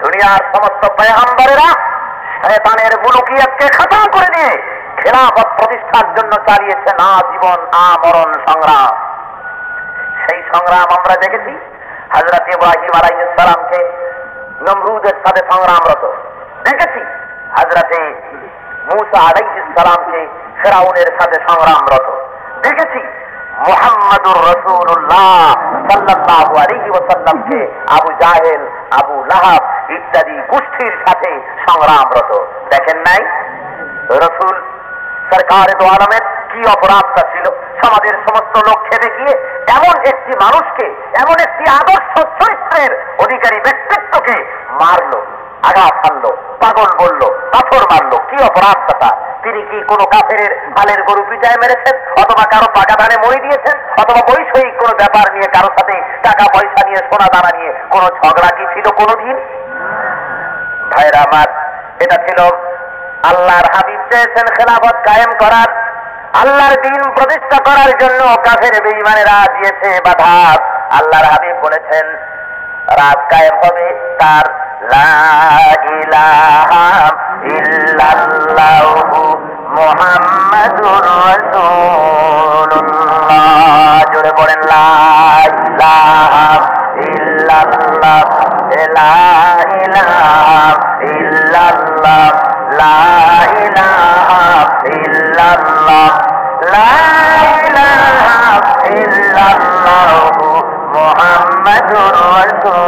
দুনিয়ার সমস্ত পয়গম্বরেরা শয়তানের মুলুকিয়াতকে খতম করে দিয়ে খেলাফত প্রতিষ্ঠার জন্য চালিয়েছেন আজীবন আমরণ সংগ্রাম। সেই সংগ্রাম আমরা দেখেছি হযরত ইব্রাহিম আলাইহিস সালামকে নমরুদের সাথে সংগ্রামরত দেখেছি, হযরত মূসা আলাইহিস সালামকে ফিরাউনের সাথে সংগ্রামরত দেখেছি, মুহাম্মাদুর রাসূলুল্লাহ সাল্লাল্লাহু আলাইহি ওয়াসাল্লামকে আবু জাহেল, আবু লাহাব ইত্যাদি গোষ্ঠীর সাথে সংগ্রামরত দেখেন নাই? রাসূল সরকারে দো আলমের কি অপরাধটা ছিল? সমাজের সমস্ত লোক খেতে গিয়ে এমন একটি মানুষকে, এমন একটি আদর্শ চরিত্রের অধিকারী ব্যক্তিত্বকে মারলো, আঘাত হানলো, পাগল বললো, পাথর মারলো। কি অপরাধটা তার? তিনি কি কোনো কাফেরের হালের গরু পিটায় মেরেছেন, অথবা কারো পাকা ধানে মরি দিয়েছেন, অথবা বৈষয়িক কোনো ব্যাপার নিয়ে কারো সাথে টাকা পয়সা নিয়ে, সোনা দানা নিয়ে কোনো ঝগড়া কি ছিল কোনোদিন? ভাইরা আমার, এটা ছিল আল্লাহর হাবিব চেয়েছেন খেলাফত কায়েম করার, আল্লাহর দ্বীন প্রতিষ্ঠা করার জন্য কাফের বেঈমানেরা দিয়েছে বাধা। আল্লাহর হাবিব বলেছেন রাত কায়েম হবে তার লা ইলাহা ইল্লাল্লাহু মুহাম্মাদুর রাসূলুল্লাহ। জোরে বলেন লা ইলাহা ইল্লাল্লাহ, লা ইলাহা ইল্লাল্লাহ, লা ইলাহা ইল্লাল্লাহ, লা ইলাহা ইল্লাল্লাহু মুহাম্মাদুর রাসূলুল্লাহ।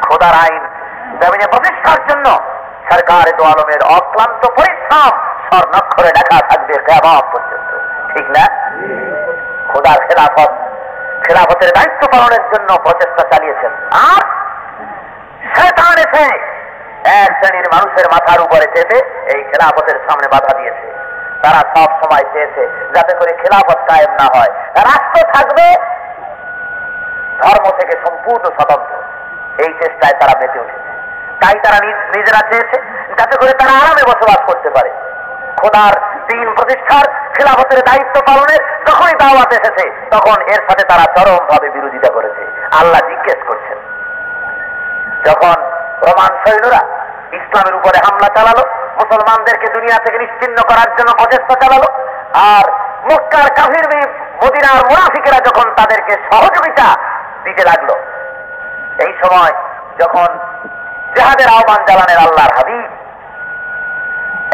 খোদার আইন জমিনে প্রতিষ্ঠার জন্য সরকারে দো আলমের অক্লান্ত পরিশ্রম স্বর্ণাক্ষরে লেখা থাকবে কিয়ামত পর্যন্ত, ঠিক না? খোদার খেলাফতের দায়িত্ব পালনের জন্য প্রচেষ্টা চালিয়েছেন। আর শয়তান এসে এক শ্রেণীর মানুষের মাথার উপরে চেপে এই খেলাফতের সামনে বাধা দিয়েছে। তারা সব সময় চেয়েছে যাতে করে খেলাফত কায়েম না হয়, রাষ্ট্র থাকবে ধর্ম থেকে সম্পূর্ণ স্বতন্ত্র। এই চেষ্টায় তারা মেতে উঠেছে। তাই তারা নিজেরা চেয়েছে যাতে করে তারা আরামে বসবাস করতে পারে। খোদার দ্বীন প্রতিষ্ঠার, খেলাফতের দায়িত্ব পালনের যখনই দাওয়াত এসেছে তখন এর সাথে তারা চরমভাবে বিরোধিতা করেছে। আল্লাহ জিজ্ঞেস করছেন, যখন রোমান সৈন্যরা ইসলামের উপরে হামলা চালালো, মুসলমানদেরকে দুনিয়া থেকে নিশ্চিহ্ন করার জন্য প্রচেষ্টা চালালো, আর মক্কার কাফির মদিনার মুনাফিকেরা যখন তাদেরকে সহযোগিতা দিতে লাগলো, এই সময় যখন জিহাদের আহ্বান জানালেন আল্লাহর হাবিব,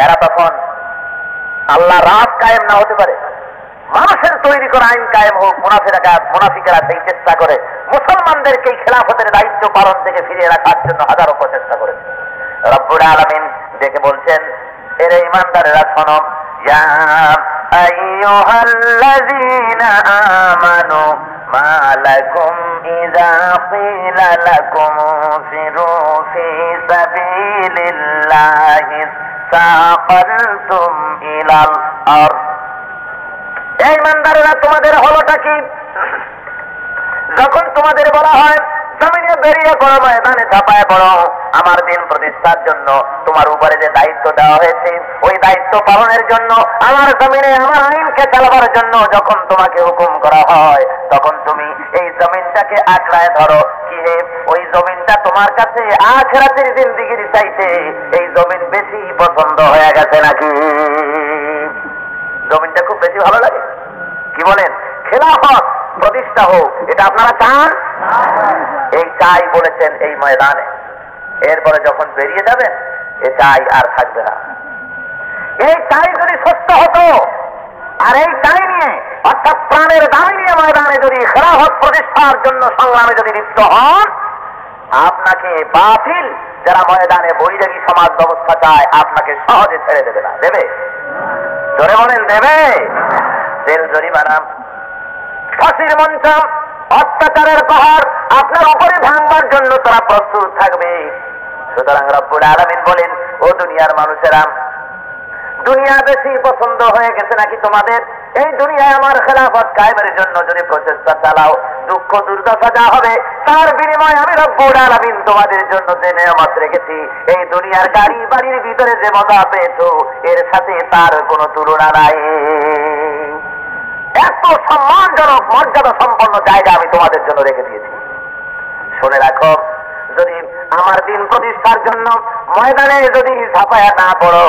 এরা তখন আল্লাহ রাত কায়েম না হতে পারে, মানুষের তৈরি করা আইন কায়েম হোক, মুনাফিকেরা সেই চেষ্টা করে মুসলমানদেরকে খেলাফতের দায়িত্ব পালন থেকে ফিরিয়ে রাখার জন্য হাজারো প্রচেষ্টা করেছে। রব্বুল আলামিন দেখে বলছেন, এর ঈমানদারেরা শোনো, ইয়া আইয়ুহাল্লাযীনা আমানু মা লাকুম ইযা ক্বিলা লাকুম ফিরু ফি সাবিলিল্লাহি সাকালতুম ইলাল আরদ। এই ঈমানদারেরা, তোমাদের হলোটা কি? যখন তোমাদের বলা হয় জমিনে বেরিয়ে পড়ো, ময়দানে ঝাঁপায় পড়ো, আমার দিন প্রতিষ্ঠার জন্য তোমার উপরে যে দায়িত্ব দেওয়া হয়েছে ওই দায়িত্ব পালনের জন্য, আমার জমিনে আমার আইনকে চালাবার জন্য যখন তোমাকে হুকুম করা হয়, তখন তুমি এই জমিনটাকে আঁকড়ায় ধরো। কি হে, ওই জমিনটা তোমার কাছে আখিরাতের জিন্দেগির চাইতে এই জমিন বেশি পছন্দ হয়ে গেছে নাকি? জমিনটা খুব বেশি ভালো লাগে? কি বলেন? খেলাফত প্রতিষ্ঠা হোক, এটা আপনারা চান? এই চাই বলেছেন এই ময়দানে। এরপরে যখন বেরিয়ে যাবেন এ চাই আর থাকবে না। এই চাই যদি সত্য হতো, আর এই চাই নিয়ে অর্থাৎ প্রাণের দাবি নিয়ে ময়দানে যদি খেলাফত প্রতিষ্ঠার জন্য সংগ্রামে যদি লিপ্ত হন, আপনাকে বাতিল যারা ময়দানে বৈরাগী সমাজ ব্যবস্থা চায় আপনাকে সহজে ছেড়ে দেবে না। দেবে? জোরে বলেন, দেবে? জেল জরিমানা, ফাঁসির মঞ্চ, অত্যাচারের পাহাড় আপনার উপরে ভাঙবার জন্য তারা প্রস্তুত থাকবে। সুতরাং রব্বুল আলামিন বলেন, ও দুনিয়ার মানুষেরা, দুনিয়া বেশি পছন্দ হয়ে গেছে নাকি তোমাদের? এই দুনিয়ায় আমার খেলাফত কায়েমের জন্য যদি প্রচেষ্টা চালাও, দুঃখ দুর্দশা যা হবে তার বিনিময়ে আমি রব্বুল আলামিন তোমাদের জন্য যে নিয়ামত রেখেছি, এই দুনিয়ার গাড়ি বাড়ির ভিতরে যে মজা পেয়েছো এর সাথে তার কোনো তুলনা নাই। সম্মানজনক মর্যাদা সম্পন্ন জায়গা আমি তোমাদের জন্য রেখে দিয়েছি। শুনে রাখো, যদি আমার দিন প্রতিষ্ঠার জন্য ময়দানে যদি ঝাঁপায়া না পড়ো,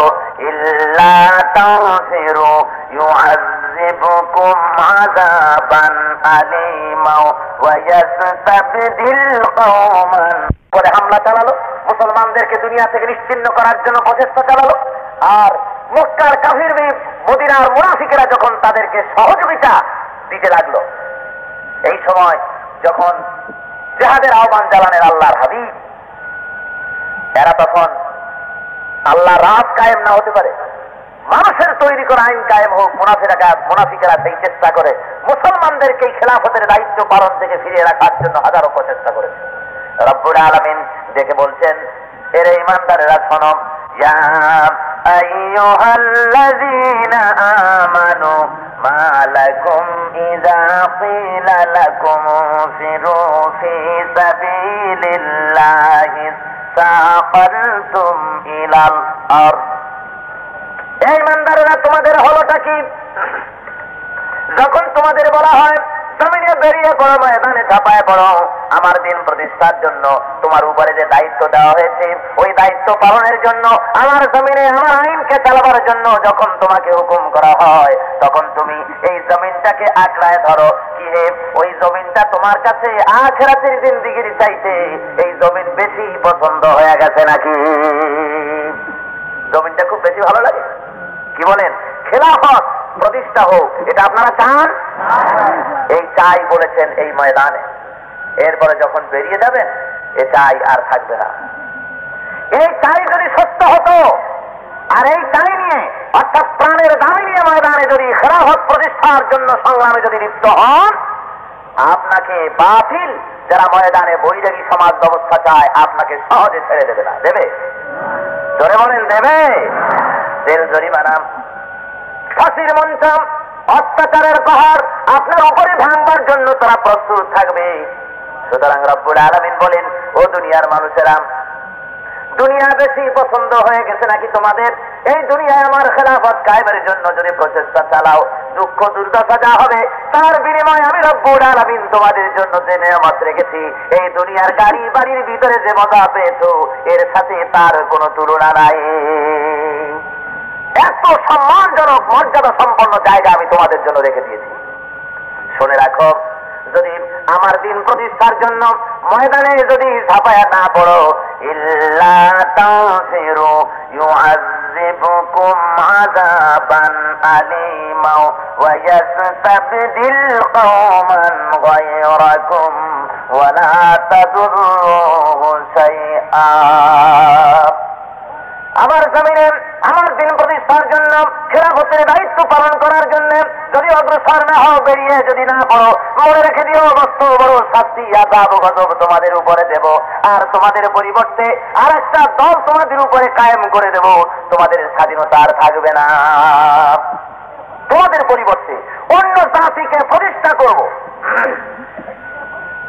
ইল্লা তানফিরু ইউআযিবকুম আযাবান আলীমা ওয়া ইয়াস্তাবদিল কওমান। পরে হামলা চালালো, মুসলমানদেরকে দুনিয়া থেকে নিশ্চিহ্ন করার জন্য প্রচেষ্টা চালালো। আর মক্কার কাফির মদিনার মুনাফিকেরা যখন তাদেরকে সহযোগিতা দিতে লাগলো, এই সময় যখন জিহাদের আহ্বান জানালেন আল্লাহর হাবিব, এরা তখন আল্লাহ রাত কায়েম না হতে পারে, মানুষের তৈরি করা আইন কায়েম হোক, মুনাফিকেরা সেই চেষ্টা করে মুসলমানদেরকে এই খেলাফতের দায়িত্ব পালন থেকে ফিরিয়ে রাখার জন্য হাজারো প্রচেষ্টা করেছে। রব্বুল আলামিন দেখে বলছেন, এরে ঈমানদারেরা শোনো, ইয়া আইয়ুহাল্লাযীনা আমানু মা লাকুম ইযা ক্বিলা লাকুম ফিরু ফি সাবিলিল্লাহি সাকালতুম ইলাল আরদ। এই ঈমানদারেরা, তোমাদের হলোটা কি? যখন তোমাদের বলা হয় জমিনে বেরিয়ে পড়ো, ময়দানে ঝাঁপায় পড়ো, আমার দিন প্রতিষ্ঠার জন্য তোমার উপরে যে দায়িত্ব দেওয়া হয়েছে ওই দায়িত্ব পালনের জন্য, আমার জমিনে আমার আইনকে চালাবার জন্য যখন তোমাকে হুকুম করা হয়, তখন তুমি এই জমিনটাকে আঁকড়ায় ধরো। কি হে, ওই জমিনটা তোমার কাছে আখিরাতের জিন্দেগির চাইতে এই জমিন বেশি পছন্দ হয়ে গেছে নাকি? জমিনটা খুব বেশি ভালো লাগে? কি বলেন? খেলাফত প্রতিষ্ঠা হোক, এটা আপনারা চান? এই চাই বলেছেন এই ময়দানে। এরপরে যখন বেরিয়ে যাবেন, এ চাই আর থাকবে না। এই চাই যদি সত্য হতো, আর এই চাই নিয়ে অর্থাৎ প্রাণের দাবি নিয়ে ময়দানে যদি খেলাফত প্রতিষ্ঠার জন্য সংগ্রামে যদি লিপ্ত হন, আপনাকে বাতিল যারা ময়দানে বৈরাগী সমাজ ব্যবস্থা চায় আপনাকে সহজে ছেড়ে দেবে না। দেবে? জোরে বলেন, দেবে? জেল জরিমানা, ফাঁসির মঞ্চ, অত্যাচারের পাহাড় আপনার উপরে ভাঙবার জন্য তারা প্রস্তুত থাকবে। সুতরাং রব্বুল আলামিন বলেন, ও দুনিয়ার মানুষেরা, দুনিয়া বেশি পছন্দ হয়ে গেছে নাকি তোমাদের? এই দুনিয়ায় আমার খেলাফত কায়েমের জন্য যদি প্রচেষ্টা চালাও, দুঃখ দুর্দশা যা হবে তার বিনিময়ে আমি রব্বুল আলামিন তোমাদের জন্য যে নিয়ামত রেখেছি, এই দুনিয়ার গাড়ি বাড়ির ভিতরে যে মজা পেয়েছো এর সাথে তার কোনো তুলনা নাই। এত সম্মানজনক মর্যাদা সম্পন্ন জায়গা আমি তোমাদের জন্য রেখে দিয়েছি। শুনে রাখো, যদি আমার দিন প্রতিষ্ঠার জন্য ময়দানে যদি ঝাঁপায়া না পড়ো, ইল্লা তানফিরু ইউআযিবকুম আযাবান আলীমা ওয়া ইয়াস্তাবদিল কওমান গায়রাকুম ওয়া লা তাদুররুহু শাইআ। আমার জমিনে আমার দিন প্রতিষ্ঠার জন্য খেলাফতের দায়িত্ব পালন করার জন্য যদি অগ্রসর না হও, বেরিয়ে যদি না পড়ো, মনে রেখে দিও বস্তু বড় শাস্তি আযাব গজব তোমাদের উপরে দেব। আর তোমাদের পরিবর্তে আর একটা দল তোমাদের উপরে কায়েম করে দেব, তোমাদের স্বাধীনতা আর থাকবে না। তোমাদের পরিবর্তে অন্য জাতিকে প্রতিষ্ঠা করব।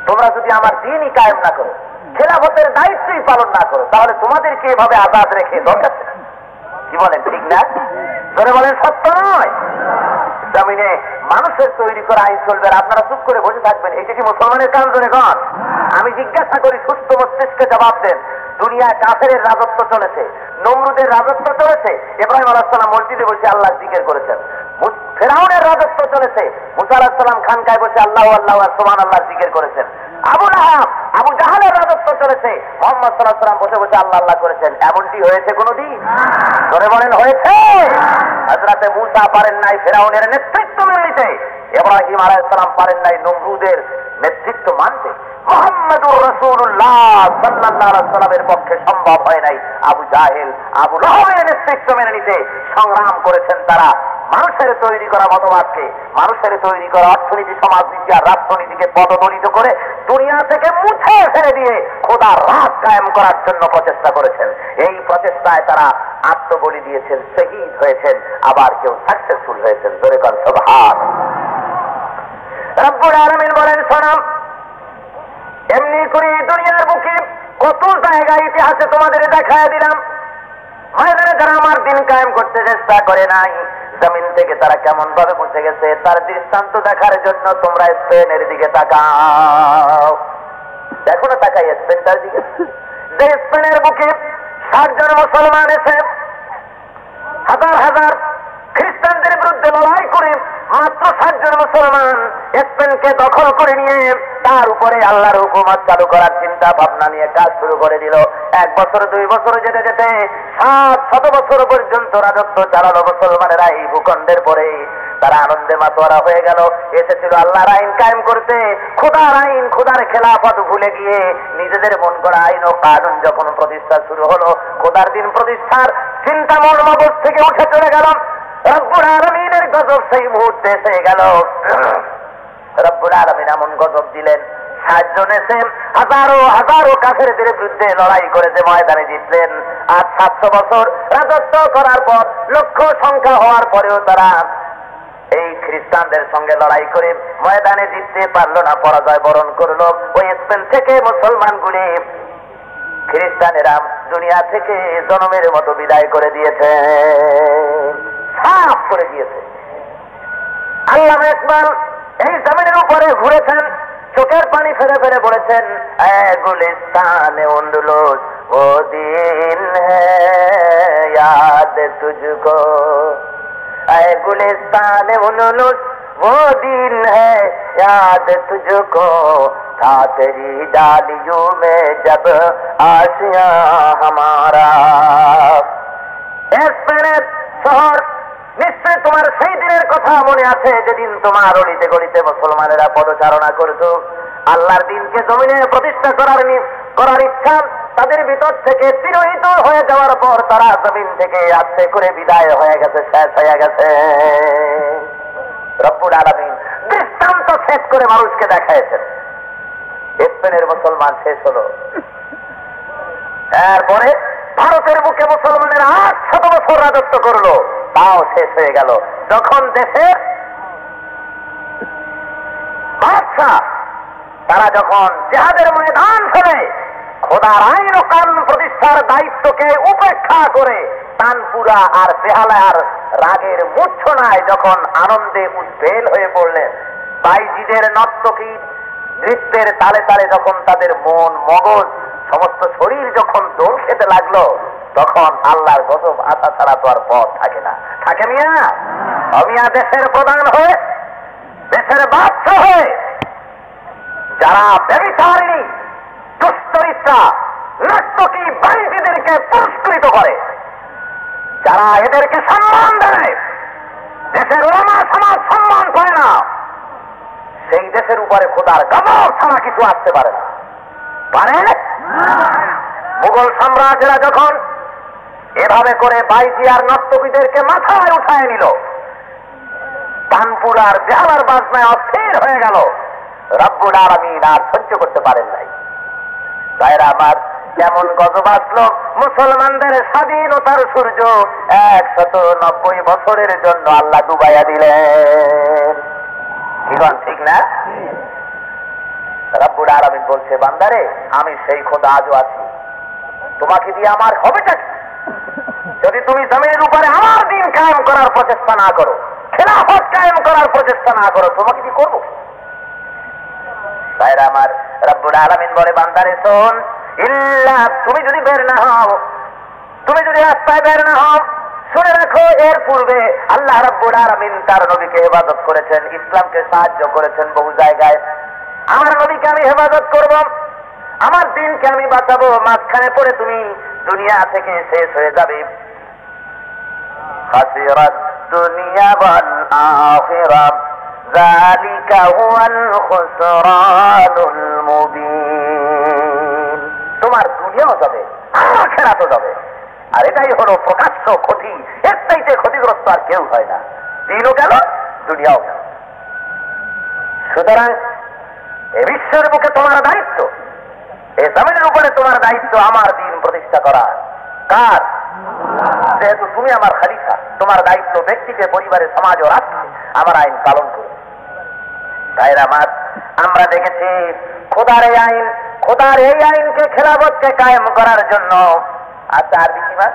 তোমরা যদি আমার দিনই কায়েম না করো, খেলাফতের দায়িত্বই পালন না করো, তাহলে তোমাদেরকে এভাবে আজাদ রেখে দরকার। কি বলেন, ঠিক না? ধরে বলেন, সত্য নয়? জমিনে মানুষের তৈরি করা আইন চলবে আর আপনারা চুপ করে বসে থাকবেন, এটা কি মুসলমানের কাম? ধরে কন, আমি জিজ্ঞাসা করি, সুস্থ মস্তিষ্কে জবাব দেন। দুনিয়ায় কাফেরের রাজত্ব চলেছে, নমরুদের রাজত্ব চলেছে, ইব্রাহিম আলাইহিস সালাম মসজিদে বসে আল্লাহর জিকির করেছেন। ফেরাউনের রাজত্ব চলেছে, মুসা আলাইহিস সালাম খানকায় বসে আল্লাহু আল্লাহু সুবহানাল্লাহর জিকির করেছেন। আবু লাহাব, আবু জাহালের রাজত্ব চলেছে, মুহাম্মদ সাল্লাল্লাহু আলাইহি ওয়াসাল্লাম বসে বসে আল্লাহ আল্লাহ করেছেন। এমনটি হয়েছে কোনদিন? ধরে বলেন, হয়েছে? হযরতে মুসা পারেন নাই ফেরাউনের নেতৃত্ব মেনে নিতে, ইব্রাহিম আলাইহিস সালাম পারেন নাই নমরুদের নেতৃত্ব মানতে, মুহাম্মদুর রাসূলুল্লাহ সাল্লাল্লাহু আলাইহি ওয়াসাল্লামের পক্ষে সম্ভব হয় নাই আবু জাহেল আবু লাহাবের নেতৃত্ব মেনে নিতে। সংগ্রাম করেছেন তারা মানুষের তৈরি করা মতবাদকে, মানুষের তৈরি করা অর্থনীতি, সমাজনীতি আর রাষ্ট্রনীতিকে পদদলিত করে দুনিয়া থেকে মুছে ফেলে দিয়ে খোদার রাজ কায়েম করার জন্য প্রচেষ্টা করেছেন। এই প্রচেষ্টায় তারা আত্মবলি দিয়েছেন, শহীদ হয়েছেন, আবার কেউ সাকসেসফুল হয়েছেন। জোরে কর সুবহান। রব্বুল আলামিন বলেন, শোনাম, এমনি করে দুনিয়ার বুকে কত জায়গায় ইতিহাসে তোমাদের দেখায় দিলাম, ময়দানে যারা আমার দিন কায়েম করতে চেষ্টা করে নাই, জমিন থেকে তারা কেমন ভাবে মুছে গেছে তার দৃষ্টান্ত দেখার জন্য তোমরা স্পেনের দিকে তাকাও। দেখো না তাকাই স্পেনটার দিকে, যে স্পেনের বুকে 60 জন মুসলমান এসে হাজার হাজার খ্রিস্টানদের বিরুদ্ধে লড়াই করে মাত্র 60 জন মুসলমান স্পেনকে দখল করে নিয়ে তার উপরে আল্লাহর হুকুমত চালু করার চিন্তা ভাবনা নিয়ে কাজ শুরু করে দিল। 1 বছর 2 বছর যেতে যেতে 700 বছর পর্যন্ত রাজত্ব চালালো মুসলমানেরা এই ভূখণ্ডের পরে। তারা আনন্দে মাতোয়ারা হয়ে গেল। এসেছিল আল্লাহর আইন কায়েম করতে, খোদার আইন, খোদার খেলাফত ভুলে গিয়ে নিজেদের মন করা আইন ও কানুন যখন প্রতিষ্ঠা শুরু হলো, খোদার দিন প্রতিষ্ঠার চিন্তা মন মগজ থেকে উঠে চলে গেল। রব্বুল আলামিনের গজব সেই মুহূর্তে এসে গেল। রব্বুল আলামিন এমন গজব দিলেন, 60 জন এসে হাজারো হাজারো কাফেরদের বিরুদ্ধে লড়াই করেছে, ময়দানে জিতলেন। আর 700 বছর রাজত্ব করার পর, লক্ষ সংখ্যা হওয়ার পরেও তারা এই খ্রিস্টানদের সঙ্গে লড়াই করে ময়দানে জিততে পারলো না, পরাজয় বরণ করলো। ওই স্পেন থেকে মুসলমানগুলি খ্রিস্টানেরা দুনিয়া থেকে জনমের মতো বিদায় করে দিয়েছে, সাফ করে দিয়েছে। আল্লামা ইকবাল এই জমিনের উপরে ঘুরেছেন, চোখের পানি ফেলে ফেলে বলেছেন, এ গুলিস্তানে আন্দলুস ও দিন হ্যায় याद तुझको, ऐ गुलिस्ताने आंदलुस वो दिन है याद तुझको, था तेरी डालियों में जब आशिया हमारा। স্পেনের শহর, নিশ্চয় তোমার সেই দিনের কথা মনে আছে যেদিন তোমার অলিতে গলিতে মুসলমানেরা পদচারণা করত। আল্লাহর দিনকে জমিনে প্রতিষ্ঠা করার ইচ্ছা তাদের ভিতর থেকে তিরোহিত হয়ে যাওয়ার পর তারা জমিন থেকে আস্তে করে বিদায় হয়ে গেছে, শেষ হয়ে গেছে। রব্বুল আলামিন দৃষ্টান্ত শেষ করে মানুষকে দেখাইছেন। স্পেনের মুসলমান শেষ হলো, এরপরে ভারতের বুকে মুসলমানের 800 বছর রাজত্ব করলো, তাও শেষ হয়ে গেল। যখন দেশের বাদশা তারা যখন জিহাদের ময়দান ফেলে খোদার আইন ও কানুন প্রতিষ্ঠার দায়িত্বকে উপেক্ষা করে তানপুরা আর বেহালার রাগের মূর্ছনায় যখন আনন্দে উদ্বেল হয়ে পড়লেন, বাইজিদের নর্তকী নৃত্যের তালে তালে যখন তাদের মন মগজ সমস্ত শরীর যখন দোল খেতে লাগলো, তখন আল্লাহর গজব আসা ছাড়া তো আর পথ থাকে না। থাকে মিয়া? মিয়া দেশের প্রধান হয়ে, দেশের বাদশা হয়ে যারা ব্যভিচারিণী দুশ্চরিত্রা নর্তকী বাইজিদেরকে পুরস্কৃত করে, যারা এদেরকে সম্মান দেয়, দেশের ওলামা সমাজ সম্মান করে না, সেই দেশের উপরে খোদার গজব ছাড়া কিছু আসতে পারে না। পারে? মুঘল সাম্রাজ্যরা যখন এভাবে করে বাইজি আর নর্তকীদেরকে মাথায় উঠায় নিল, তানপুর আর বেহালার বাজনায় অস্থির হয়ে গেল, রব্বুল আলামিন আর সহ্য করতে পারেন নাই। ভাইরা আমার, যেমন গজব আসলো, মুসলমানদের স্বাধীনতার সূর্য 190 বছরের জন্য আল্লাহ ডুবাইয়া দিলেন। কি বল, ঠিক না? রব্বুল আলামিন বলছে, বান্দারে আমি সেই খোদা আজও আছি, তোমাকে দিয়ে আমার হবেটা কি? যদি তুমি জমিনের উপরে আমার দিন কায়েম করার প্রচেষ্টা না করো, খেলাফত কায়েম করার প্রচেষ্টা না করো, তোমাকে কি করবো? ভাইরা আমার, রব্বুল আলামিন বলে, বান্দারে শোন, ইল্লা তুমি যদি বের না হও, তুমি যদি রাস্তায় বের না হও, শুনে রাখো, এর পূর্বে আল্লাহ রব্বুল আলামিন তার নবীকে হেফাজত করেছেন, ইসলামকে সাহায্য করেছেন বহু জায়গায়। আমার নবীকে আমি হেফাজত করব, আমার দিনকে আমি বাঁচাবো, মাঝখানে পড়ে তুমি দুনিয়া থেকে শেষ হয়ে যাবে। খাসিরাত দুনিয়া ওয়াল আখিরাহ যালিকা হুয়াল খুসরানুল মুবিন। তোমার দুনিয়াও যাবে, আখিরাতও যাবে, আর এটাই হলো প্রকাশ্য ক্ষতি। এর চাইতে ক্ষতিগ্রস্ত আর কেউ হয় না। দিনও গেল, দুনিয়াও গেল। সুতরাং এ বিশ্বের বুকে তোমার দায়িত্ব, এই জমিনের উপরে তোমার দায়িত্ব আমার দিন প্রতিষ্ঠা করা। কার? যেহেতু তুমি আমার খলিফা, তোমার দায়িত্ব ব্যক্তিকে, পরিবারে, সমাজ ও রাষ্ট্রে আমার আইন পালন করবে। তাই আমার আমরা দেখেছি খোদার এই আইন, খোদার এই আইনকে, খেলাফতকে কায়েম করার জন্য আচ্ছা আর বেশি মাস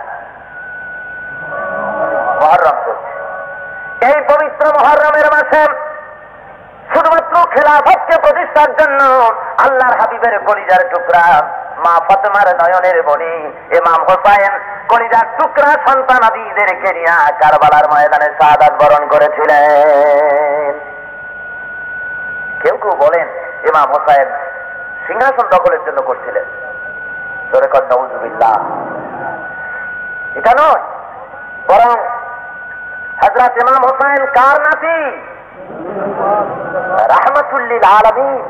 মহররম চলছে। এই পবিত্র মুহররমের মাসে শুধুমাত্র খেলাফতকে প্রতিষ্ঠার জন্য আল্লাহর হাবিবের কলিজার টুকরা মা ফাতেমার নয়নের মণি ইমাম হোসাইন কলিজার টুকরা সন্তান আদিদেরকে নিয়ে কারবালার ময়দানে শাহাদাত বরণ করেছিলেন। কেউ কেউ বলেন ইমাম হোসাইন সিংহাসন দখলের জন্য করছিলেন। জোরে কর নাউযুবিল্লাহ। এটা নয়, বরং হযরত ইমাম হোসাইন কার নাতি? রাহমাতুল লিল আলামিন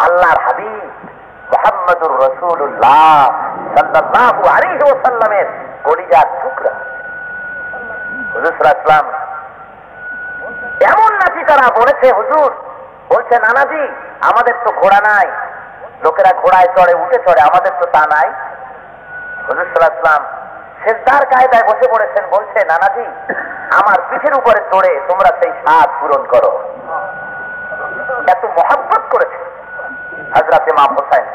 আল্লাহর হাবিব মুহাম্মদুর রাসূলুল্লাহ সাল্লাল্লাহু আলাইহি ওয়াসাল্লামের কলিজার টুকরা। হুজুর সাল্লাল্লাহু আলাইহি ওয়াসাল্লাম এমন নাতি তারা বলেছে, হুজুর বলছে নানাজি আমাদের তো ঘোড়া নাই, লোকেরা ঘোড়ায় চড়ে উঠে চড়ে, আমাদের তো তা নাই। হুজুর সাল্লাল্লাহু আলাইহি ওয়াসাল্লাম সেজদার কায়দায় বসে পড়েছেন, বলছে নানাজি আমার পিঠের উপরে চড়ে তোমরা সেই স্বাদ পূরণ করো। এত মহব্বত করেছে হযরত ইমাম হোসাইন।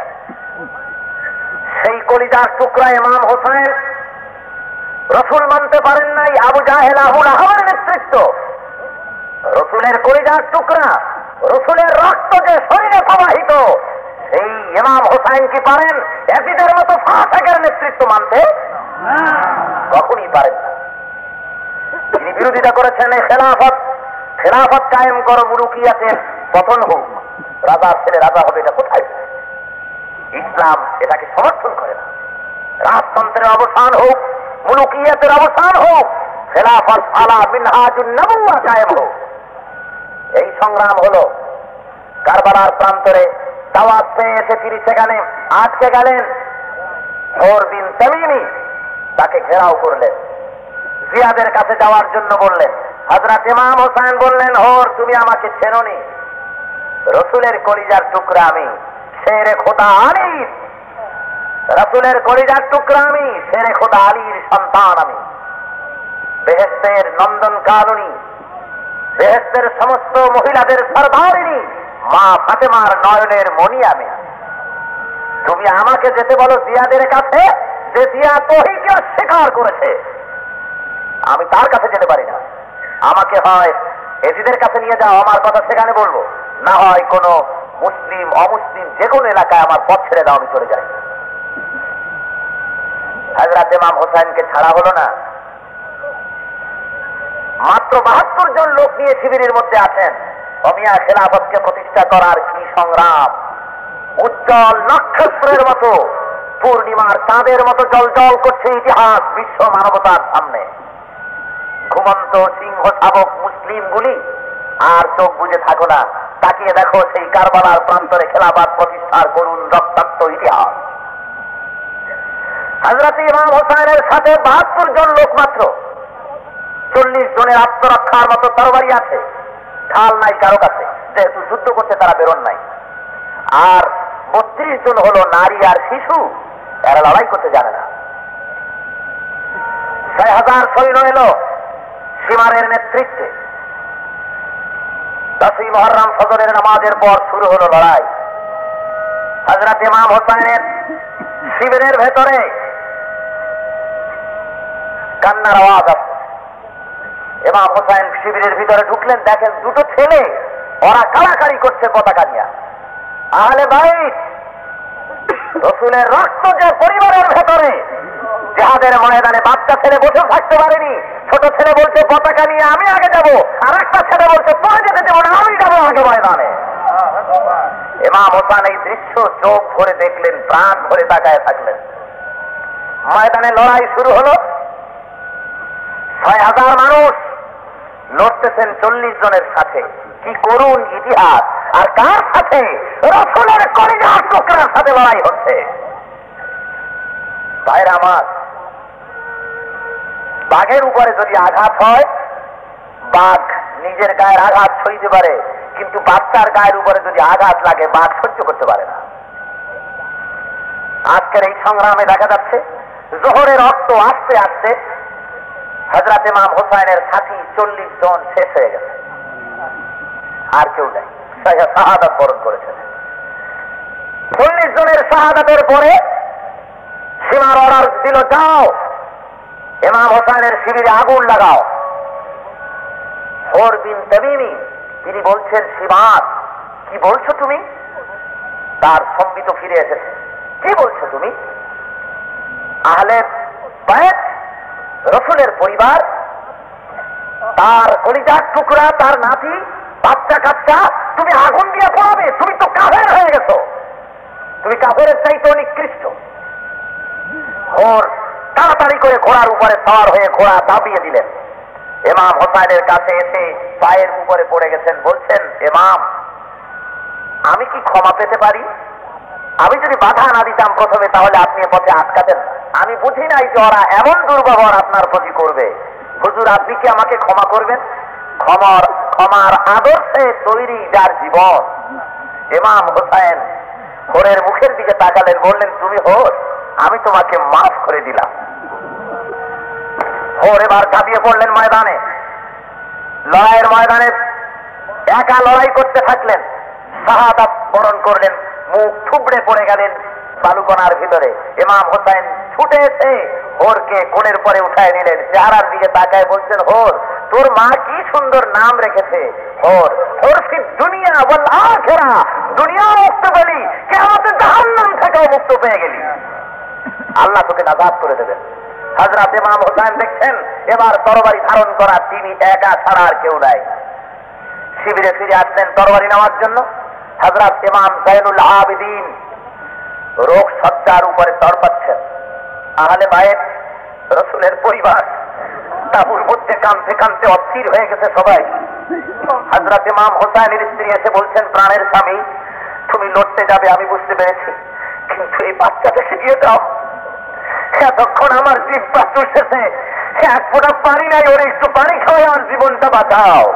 সেই কলিজার টুকরা ইমাম হোসাইন রাসূল মানতে পারেন নাই আবু জাহেল আবু লাহাবের নেতৃত্ব। রাসূলের কলিজার টুকরা, রাসূলের রক্ত যে শরীরে প্রবাহিত, সেই ইমাম হোসাইন কি পারেন ইয়াজিদের মতো ফাসিকের নেতৃত্ব মানতে? কখনই পারেন না। তিনি বিরোধিতা করেছেন এই খেলাফত কায়েম করো, মুলুকিয়াতের পতন হোক, রাজার ছেলে রাজা হবে, এটা কোথায়? ইসলাম এটাকে সমর্থন করে না। রাজতন্ত্রের অবসান হোক, মুলুকিয়াতের অবসান হোক, খেলাফত আলা মিনহাজুন নবুওয়া কায়েম হোক। এই সংগ্রাম হলো। কারবালার প্রান্তরে দাওয়াত পেয়ে এসে তিনি সেখানে আটকে গেলেন। হুর বিন তামিমি তাকে ঘেরাও করলেন, জিয়াদের কাছে যাওয়ার জন্য বললেন। হযরত ইমাম হোসেন বললেন, হুর তুমি আমাকে চেনোনি, রাসূলের কলিজার টুকরা আমি, শেরে খোদা আলী, রাসূলের কলিজার টুকরা আমি, শেরে খোদা আলীর সন্তান আমি, বেহেশতের নন্দন কাননী, বেহেশতের সমস্ত মহিলাদের সরদারিনী মা ফাতেমার নয়নের মণি আমি। তুমি আমাকে যেতে বলো জিয়াদের কাছে, যে জিয়া তৌহিদকে অস্বীকার করেছে, আমি তার কাছে যেতে পারি না। আমাকে হয় এজিদের কাছে নিয়ে যাও, আমার কথা সেখানে বলবো, না হয় কোন মুসলিম অমুসলিম যে কোনো এলাকায় আমার পথ ছেড়ে দাও, আমি চলে যাই। হযরত ইমাম হোসেনকে ছাড়া হলো না। মাত্র ৭২ জন লোক নিয়ে শিবিরের মধ্যে আছেন। অমিয়া খেলাফতকে প্রতিষ্ঠা করার কি সংগ্রাম! উজ্জ্বল নক্ষত্রের মতো, পূর্ণিমার চাঁদের মতো জলজল করছে ইতিহাস বিশ্ব মানবতার সামনে। ঘুমন্ত সিংহ শাবক মুসলিমগুলি আর চোখ বুজে থাকো না, তাকিয়ে দেখো সেই কারবালার প্রান্তরে খেলাফত প্রতিষ্ঠার করুণ রক্তাক্ত ইতিহাস। হযরত ইমাম হোসেনের সাথে ৭২ জন লোক মাত্র। ৪০ জনের আত্মরক্ষার মতো তরবারি আছে, ঢাল নাই কারো কাছে, যেহেতু যুদ্ধ করতে তারা বেরোন নাই। আর ৩২ জন হলো নারী আর শিশু, এরা লড়াই করতে জানে না। ৬,০০০ সৈন্য এলো সীমারের নেতৃত্বে। ১০ই মুহররম ফজরের নামাজের পর শুরু হলো লড়াই। হযরত ইমাম হোসেনের শিবিরের ভেতরে কান্নার আওয়াজ আসছে। ইমাম হোসেন শিবিরের ভিতরে ঢুকলেন, দেখেন দুটো ছেলে, ওরা কাড়াকাড়ি করছে পতাকা নিয়ে। আহলে বাইত, রাসূলের রক্ত যে পরিবারের ভেতরে, জিহাদের ময়দানে বাচ্চা ছেলে বসে থাকতে পারেনি। ছোট ছেলে বলছে পতাকা নিয়ে আমি আগে যাব, আর একটা ছেলে বলছে পরে যেতে দেবো না, আমি যাবো আগে ময়দানে। ইমাম হোসেন এই দৃশ্য চোখ ভরে দেখলেন, প্রাণ ভরে তাকায় থাকলেন। ময়দানে লড়াই শুরু হলো। ৬,০০০ মানুষ লড়তেছেন ৪০ জনের সাথে। কি করুন ইতিহাস! আর কার সাথে? রাসূলের কলিজার টুকরার সাথে লড়াই হচ্ছে। ভাইরা আমার, বাঘের উপরে যদি আঘাত হয়, বাঘ নিজের গায়ের আঘাত সইতে পারে, কিন্তু বাচ্চার গায়ের উপরে যদি আঘাত লাগে, বাঘ সহ্য করতে পারে না। আজকের এই সংগ্রামে দেখা যাচ্ছে জোহরের রক্ত আস্তে আস্তে হযরত ইমাম হোসেনের সাথী ৪০ জন শেষ হয়ে গেছে, আর কেউ নাই। শাহাদাত বরণ করেছেন। ৪০ জনের শাহাদাতের পরে সীমার অর্ডার দিল, যাও ইমাম হোসেনের শিবিরে আগুন লাগাও। হোর বিন তামিমি, তিনি বলছেন সিমাত, কি বলছো তুমি? তার সম্বিত ফিরে এসেছে, কি বলছো তুমি? আহলে বাইত, রাসূলের পরিবার, তার কলিজার টুকরা, তার নাতি, বাচ্চা কাচ্চা তুমি আগুন দিয়ে পোড়াবে? তুমি তো কাফের হয়ে গেছো, তুমি কাফেরের চাইতে নিকৃষ্ট। ওর তাড়াতাড়ি করে ঘোড়ার উপরে সওয়ার হয়ে ঘোড়া দাপিয়ে দিলেন। ইমাম হোসাইনের কাছে এসে পায়ের উপরে পড়ে গেছেন, বলছেন, ইমাম, আমি কি ক্ষমা পেতে পারি? আমি যদি বাধা না দিতাম প্রথমে, তাহলে আপনি পথে আটকাতেন না। আমি বুঝি নাই যে ওরা এমন দুর্ব্যবহার আপনার প্রতি করবে। হুজুর, আপনি কি আমাকে ক্ষমা করবেন? ক্ষমার আদর্শে তৈরি যার জীবন। ইমাম হোসাইন হোরের মুখের দিকে তাকালেন, বললেন, তুমি হোর, আমি তোমাকে মাফ করে দিলাম। হোর এবার ঝাঁপিয়ে পড়লেন ময়দানে, লড়াইয়ের ময়দানে একা লড়াই করতে থাকলেন। শাহাদাত বরণ করলেন, মুখ থুবড়ে পড়ে গেলেন বালুকণার ভিতরে। ইমাম হোসাইন ছুটে এসে হোরকে কোণের পরে উঠায় নিলেন, চেহারার দিকে তাকায় বলছেন, হোর, তোর মা কি সুন্দর নাম রেখেছে, হোর, হোর ফিদ দুনিয়া ওয়াল আখিরা, দুনিয়াও মুক্ত পেলি, কিয়ামতে জাহান্নাম থেকেও মুক্ত পেয়ে গেলি, আল্লাহ তোকে নাজাত করে দেবেন। হযরত ইমাম হোসেন দেখছেন এবার তরবারি ধারণ করা তিনি একা ছাড়া আর কেউ নাই। শিবিরে ফিরে আসলেন তরবারি নেওয়ার জন্য। হযরত ইমাম যায়নুল আবেদিন রোগ সজ্জার উপরে তড়পাচ্ছেন। আহলে বাইত, রাসূলের পরিবার তাঁবুর মধ্যে কাঁদতে কাঁদতে অস্থির হয়ে গেছে সবাই। হযরত ইমাম হোসেনের স্ত্রী এসে বলছেন, প্রাণের স্বামী, তুমি লড়তে যাবে আমি বুঝতে পেরেছি, কিন্তু এই বাচ্চাটাকে দিয়ে দাও। এতক্ষণ আমার জিহ্বা চুষেছে, এক ফোঁটা পানি নাই, ওর একটু পানি খাওয়াই আমার জীবনটা বাঁচাও।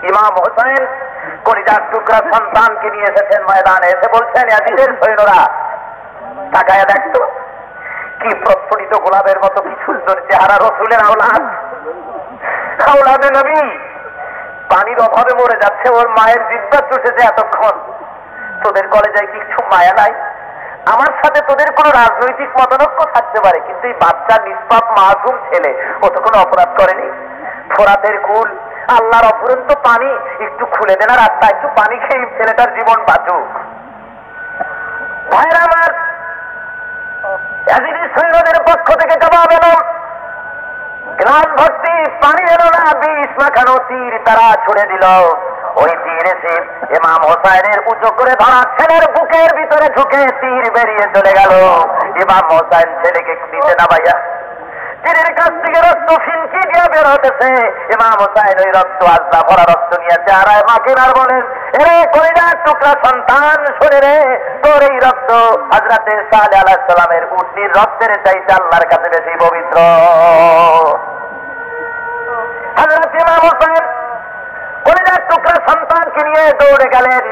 ইমাম হোসেন কলিজার টুকরা সন্তানকে নিয়ে এসেছেন ময়দানে, এসে বলছেন, ইয়াজিদের সৈন্যরা, তাকায় দেখতো কি প্রস্ফুটিত গোলাপের মতো কি সুন্দর চেহারা রাসূলের আওলাদ, আওলাদে নবী, পানির অভাবে মরে যাচ্ছে, ওর মায়ের জিহ্বা চুষেছে এতক্ষণ। তোদের কলেজায় কিছু মায়া নাই? আমার সাথে তোদের কোনো রাজনৈতিক মতানৈক্য থাকতে পারে, কিন্তু এই বাচ্চা নিষ্পাপ মাসুম ছেলে, ও তো কোনো অপরাধ করেনি। ফোরাতের কুল, আল্লাহর অফুরন্ত পানি, একটু খুলে দেন রাস্তা, একটু পানি খেয়ে ছেলেটার জীবন বাঁচুক। ভাইরা আমার, ইয়াজিদি সৈন্যদের পক্ষ থেকে জবাব এলো, গ্লাস ভর্তি পানি এলো না, বিষ মাখানো তীর তারা ছুড়ে দিল। ওই তীর এসে ইমাম হোসাইনের উঁচু করে ধরা ছেলের বুকের ভিতরে ঢুকে তীর বেরিয়ে চলে গেল। ইমাম হোসাইন ছেলেকে নিচে নামাইয়া তীরের কাছ থেকে রক্ত ফিনকি দিয়ে বের হতেছে। ইমাম হোসাইন ওই রক্ত, আজলা ভরা রক্ত নিয়ে চেহারায় মাকেন আর বলেন, এরে কলিজার টুকরা সন্তান, শোনে রে, তোর এই রক্ত হযরতে সালেহ আলাইহিস সালামের উটনির রক্তের চাইতে আল্লাহর কাছে বেশি পবিত্র। হযরত ইমাম হোসেন কলিজার টুকরা সন্তানকে নিয়ে দৌড়ে গেলেন।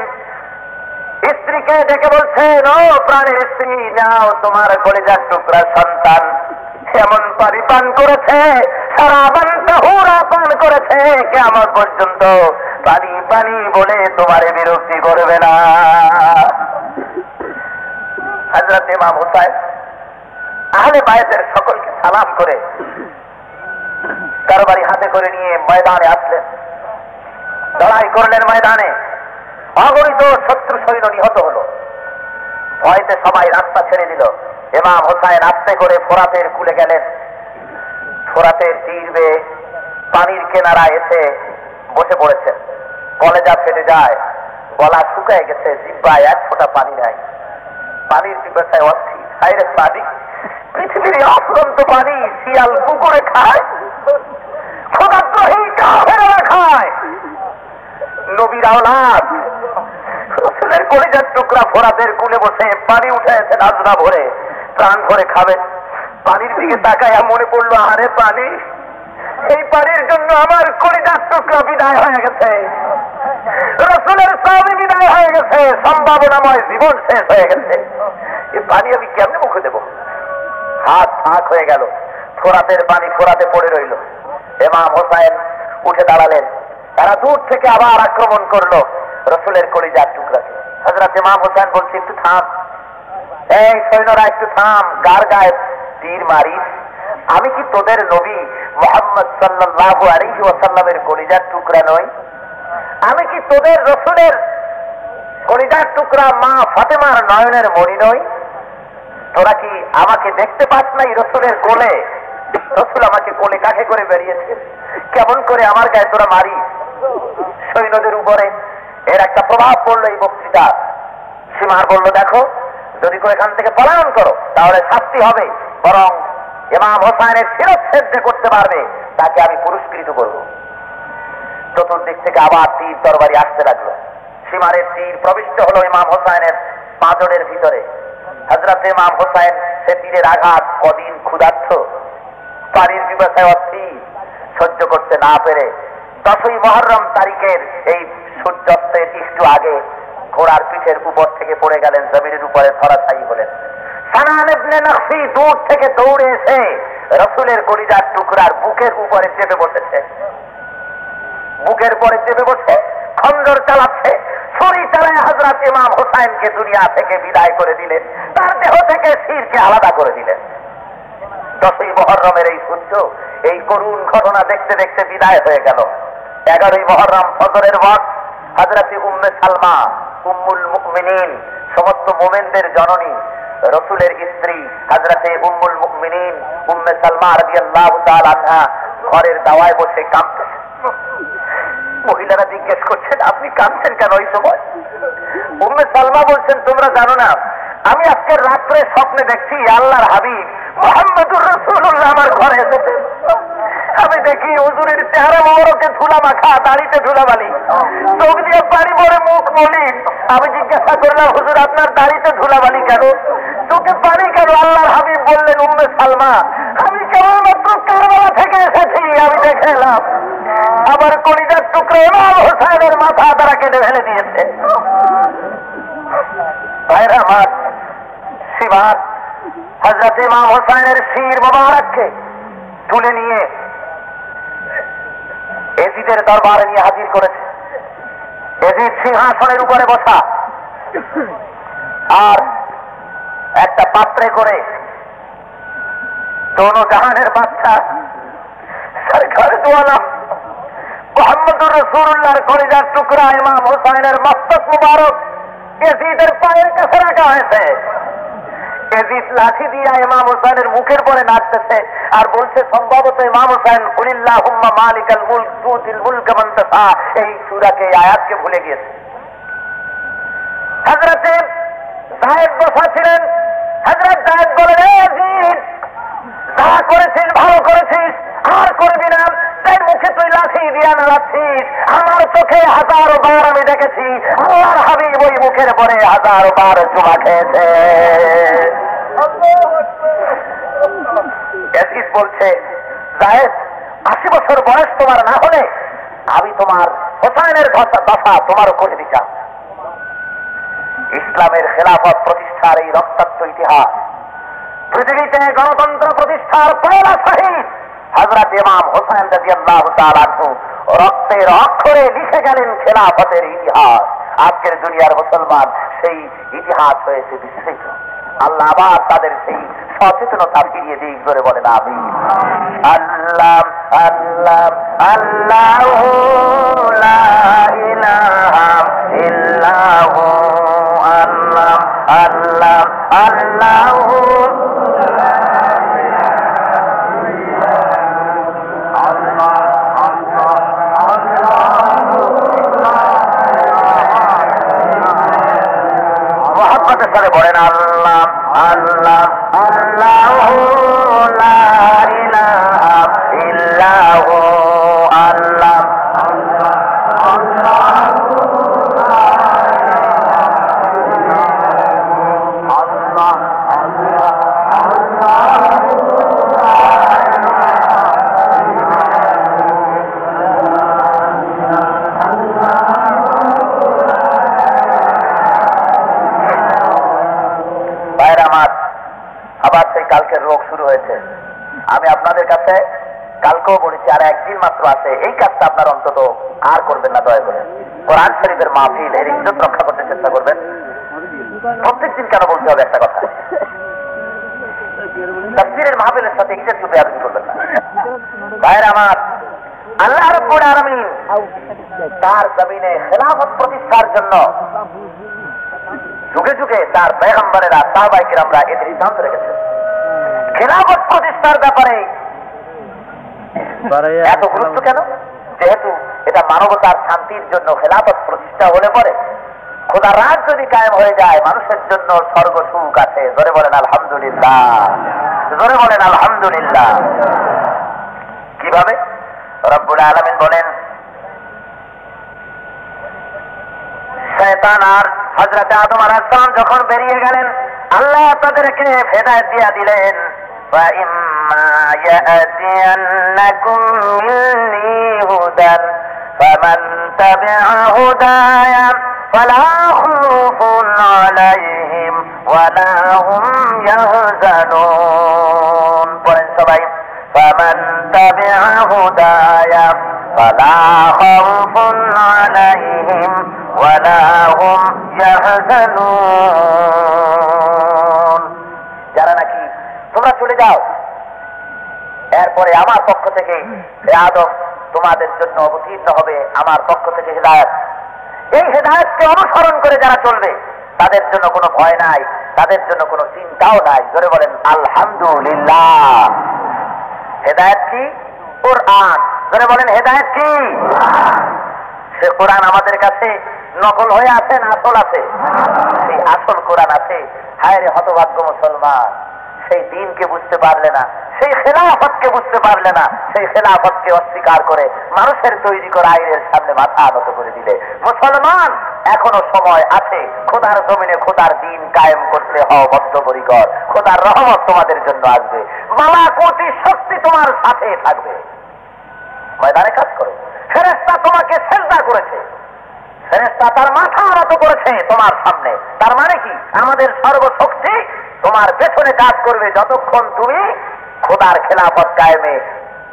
স্ত্রীকে ডেকে বলছেন, ও প্রাণের স্ত্রী, নাও তোমার কলিজার টুকরা সন্তান এমন পানি পান করেছে, সারাবান তাহুরা পান করেছে, কিয়ামত পর্যন্ত পানি পানি বলে তোমারে বিরক্তি করবে না। হযরত ইমাম হোসেন আহলে বায়তের সকলকে সালাম করে তরবারি হাতে করে নিয়ে ময়দানে আসলেন, লড়াই করলেন ময়দানে। অগণিত শত্রু সৈন্য নিহত হলো। ভয়তে সবাই রাস্তা ছেড়ে দিল। ইমাম হোসেন আস্তে করে ফোরাতের কুলে গেলেন। ফোরাতের তীর বেয়ে পানির কিনারায় এসে বসে পড়েছেন। কলেজা ফেটে যায়, গলা শুকায় গেছে, জিহ্বায় এক ফোঁটা পানি নাই। পানির পিপাসায় অস্থির। হায়রে পানি, পৃথিবীর অফুরন্ত পানি শিয়াল কুকুরে খায়, খোদাদ্রোহী কাফেররা খায়। নবীর আওলাদ রাসূলের কলিজার টুকরা ফোরাতের কুলে বসে পানি উঠাইছে নাজরা ভরে, প্রাণ ভরে খাবেন। পানির দিকে তাকায় মনে পড়লো, আরে পানি, এই পানির জন্য আমার কলিজার টুকরা বিদায় হয়ে গেছে, রাসূলের সাহাবী বিদায় হয়ে গেছে, সম্ভাবনাময় জীবন শেষ হয়ে গেছে। এই পানি আমি কেমনে মুখে দেব? হাত ফাঁক হয়ে গেল। ফোরাতের পানি ফোরাতে পড়ে রইল। ইমাম হোসেন উঠে দাঁড়ালেন। তারা দূর থেকে আবার আক্রমণ করলো রাসূলের কলিজার টুকরাকে। হযরত ইমাম হোসেন বলছে, একটু থাম, এই সৈন্যরা একটু থাম, কার গায়ে তীর মারিস? আমি কি তোদের নবী মুহাম্মদ সাল্লাল্লাহু আলাইহি ওয়াসাল্লামের কলিজার টুকরা নই? আমি কি তোদের রসুলের কলিজার টুকরা মা ফাতেমার নয়নের মণি নই? তোরা কি আমাকে দেখতে পাস নাই রসুলের কোলে? রসুল আমাকে কোলে কাঁধে করে বেরিয়েছে, কেমন করে আমার গায়ে তোরা মারি সৈন্যদের উপরে। এর একটা প্রভাব পড়লো এই বক্তৃতা। সীমার বলল, দেখো যদি কেউ এখান থেকে পলায়ন করো তাহলে শাস্তি হবে, বরং ইমাম হোসাইনের শিরচ্ছেদ যে করতে পারবে তাকে আমি পুরস্কৃত করব। চতুর্দিক থেকে আবার তীর তরবারি আসতে লাগলো। সীমারের তীর প্রবিষ্ট হলো ইমাম হোসাইনের পাঁজরের ভিতরে। হযরত ইমাম হোসাইন সে তীরের আঘাত কদিন ক্ষুধার্ত, পানির পিপাসায় অস্থির, সহ্য করতে না পেরে 10ই মুহররম তারিখের এই সূর্যাস্তের একটু আগে ঘোড়ার পিঠের উপর থেকে পড়ে গেলেন, জমিনের উপরে ধরাশায়ী হলেন। সানান ইবনে নকশি দূর থেকে দৌড়ে এসে রসুলের কলিজার টুকরার বুকের উপরে চেপে বসেছে। বুকের পরে চেপে বসে খঞ্জর চালাচ্ছে, ছুরি চালায় হযরত ইমাম হোসাইনকে দুনিয়া থেকে বিদায় করে দিলেন, তার দেহ থেকে শিরকে আলাদা করে দিলেন। 10ই মুহররমের এই সূর্য এই করুণ ঘটনা দেখতে দেখতে বিদায় হয়ে গেল। 11ই মুহররম ফজরের ওয়াক্ত হযরত উম্মে সালমা উম্মুল মুমিনিন, সমস্ত মুমিনদের জননী, রসুলের স্ত্রী হযরতে উম্মুল মুমিনিন উম্মে সালমা রাদিয়াল্লাহু তাআলা আনহা ঘরের দাওয়ায় বসে কাঁদতেছেন। মহিলারা জিজ্ঞেস করছেন, আপনি কাঁদছেন কেন ওই সময়? উম্মে সালমা বলছেন, তোমরা জানো না আমি আজকের রাত্রে স্বপ্নে দেখছি আল্লাহর হাবিব মুহাম্মদুর রাসূলুল্লাহ আমার ঘরে এসেছেন। আমি দেখি হুজুরের চেহারা মোবারকে ধুলা মাখা, দাড়িতে ধুলাবালি, চোখ দিয়ে পানি পড়ে, মুখ মলিন। আমি জিজ্ঞাসা করলাম, হুজুর আপনার দাড়িতে ধুলাবালি কেন, চোখে পানি কেন? আল্লাহর হাবিব বললেন, উম্মে সালমা আমি কেবলমাত্র কারবালা থেকে এসেছি, আমি দেখে এলাম আমার কলিজার টুকরো ইমাম হোসাইনের মাথা তারা কেটে ফেলে দিয়েছে। ভাইরা আমার, সীমার হযরত ইমাম হোসাইনের শির মোবারককে তুলে নিয়ে এজিদের দরবারে নিয়ে হাজির করেছে। এজিদ সিংহাসনের উপরে বসা, আর একটা পাত্রে করে দোনো জাহানের বাচ্চা সরকার দোয়ালা মুহাম্মদুর রাসূলুল্লাহর কলিজার টুকরা ইমাম হোসাইনের মস্তক মুবারক এজিদের পায়ের কাছে রাখা হয়েছে। এজিদ লাঠি দিয়ে ইমাম হোসেনের মুখের পরে নাচতেছে আর বলছে, সম্ভবত ইমাম হোসেন কুলিল্লাহুম্মা মালিকাল মুলক তুতিল মুলকা মান তাশা, এই সূরাকে এই আয়াতকে ভুলে গিয়েছে। হযরত যায়েদ বসা ছিলেন। হযরত যায়েদ বলেন, এজিদ যা করেছিস ভালো করেছিস, আর করবি না। তাই মুখে তুই লাঠি দিয়ে নাড়াচ্ছিস, আমার চোখে 1000 বার আমি দেখেছি আল্লাহর হাবিব ওই মুখের পরে 1000 বার চুমা খেয়েছে। এজিদ বলছে, যায়েদ 80 বছর বয়স তোমার না হলে আমি তোমার হোসাইনের দফা তোমারও করে দিতাম। ইসলামের খেলাফত প্রতিষ্ঠার এই রক্তাক্ত ইতিহাস, পৃথিবীতে গণতন্ত্র প্রতিষ্ঠার পয়লা শহীদ হযরত ইমাম হোসেন রাদিয়াল্লাহু তাআলা আনহু রক্তের অক্ষরে লিখে গেলেন খেলাফতের ইতিহাস। আজকের দুনিয়ার মুসলমান সেই ইতিহাস হয়েছে বিস্মৃত। আল্লাহ আবার তাদের সেই সচেতনতা ফিরিয়ে দিক করে বলেন আমিন। আল্লাহ আল্লাহ আল্লাহু লা ইলাহা ইল্লাহু, আল্লাহ আল্লাহ আল্লাহু করে বলেন আল্লাহ আল্লাহ আল্লাহু লা ইলাহা ইল্লাহু, আল্লাহ আল্লাহ আল্লাহু লা ইলাহা আল্লাহ আল্লাহ আল্লাহু লা আবার সেই কালকের রোগ শুরু হয়েছে। আমি আপনাদের কাছে কালকেও বলেছি, আর একদিন মাত্র আছে, এই কাজটা আপনার অন্তত আর করবেন না দয়া করে। কোরআন শরীফের মাহফিল এর ইজ্জত রক্ষা করতে চেষ্টা করবেন। প্রত্যেকদিন কেন বলতে হবে একটা কথা? তাফসীরের মাহফিলের সাথে এটা একটু বেয়াদবি করবেন না। ভাইরা আমার, আল্লাহ রাব্বুল আলামিন তার জমিনে খেলাফত প্রতিষ্ঠার জন্য যুগে যুগে তার পয়গম্বরেরা সাহাবায়ে কিরামরা এর সিদ্ধান্ত রেখেছেন। খেলাফত প্রতিষ্ঠার ব্যাপারে এত গুরুত্ব কেন? যেহেতু এটা মানবতার শান্তির জন্য খেলাফত প্রতিষ্ঠা হলে পরে খোদার রাজ যদি কায়েম হয়ে যায়, মানুষের জন্য স্বর্গ সুখ আছে। জোরে বলেন আলহামদুলিল্লাহ, জোরে বলেন আলহামদুলিল্লাহ। কিভাবে? রব্বুল আলামিন বলেন, শয়তান আর হযরত আদম আলাইহিস সালাম যখন বেরিয়ে গেলেন, আল্লাহ তাদেরকে হেদায়েত দিয়ে দিলেন, فَإِمَّا يَأْتِيَنَّكُم مِّنِّي هُدًى فَمَن تَبِعَ هُدَايَ فَلَا خَوْفٌ عَلَيْهِمْ وَلَا هُمْ يَحْزَنُونَ। পড়েন সবাই, فَمَن تَبِعَ هُدَايَ فَلَا خَوْفٌ عَلَيْهِمْ وَلَا هُمْ يَحْزَنُونَ। যারা নাকি তোমরা চলে যাও, এরপরে আমার পক্ষ থেকে হে আদম তোমাদের জন্য অবতীর্ণ হবে আমার পক্ষ থেকে হেদায়েত। এই হেদায়েতকে অনুসরণ করে যারা চলবে তাদের জন্য কোনো ভয় নাই, তাদের জন্য কোনো চিন্তাও নাই। জোরে বলেন আলহামদুলিল্লাহ। হেদায়েত কি? কোরআন। জোরে বলেন হেদায়েত কি? সে কোরআন আমাদের কাছে নকল হয়ে আছে না আসল আছে? সেই আসল কোরআন আছে। হায় রে হতভাগ্য মুসলমান, সেই দ্বীনকে বুঝতে পারলে না, সেই খেলাফতকে বুঝতে পারলে না, সেই খেলাফতকে অস্বীকার করে মানুষের তৈরি করা আইনের সামনে মাথা নত করে দিলে। মুসলমান, এখনো সময় আছে। খোদার জমিনে খোদার দ্বীন কায়েম করতে হও বদ্ধপরিকর। খোদার রহমত তোমাদের জন্য আসবে, মালাকুতি শক্তি তোমার সাথে থাকবে। ময়দানে কাজ করো। ফেরেশতা তোমাকে সেজদা করেছে, ফেরেশতা তার মাথা নত করেছে তোমার সামনে। তার মানে কি? আমাদের সর্বশক্তি তোমার পেছনে কাজ করবে যতক্ষণ তুমি খোদার খেলাফত কায়েমে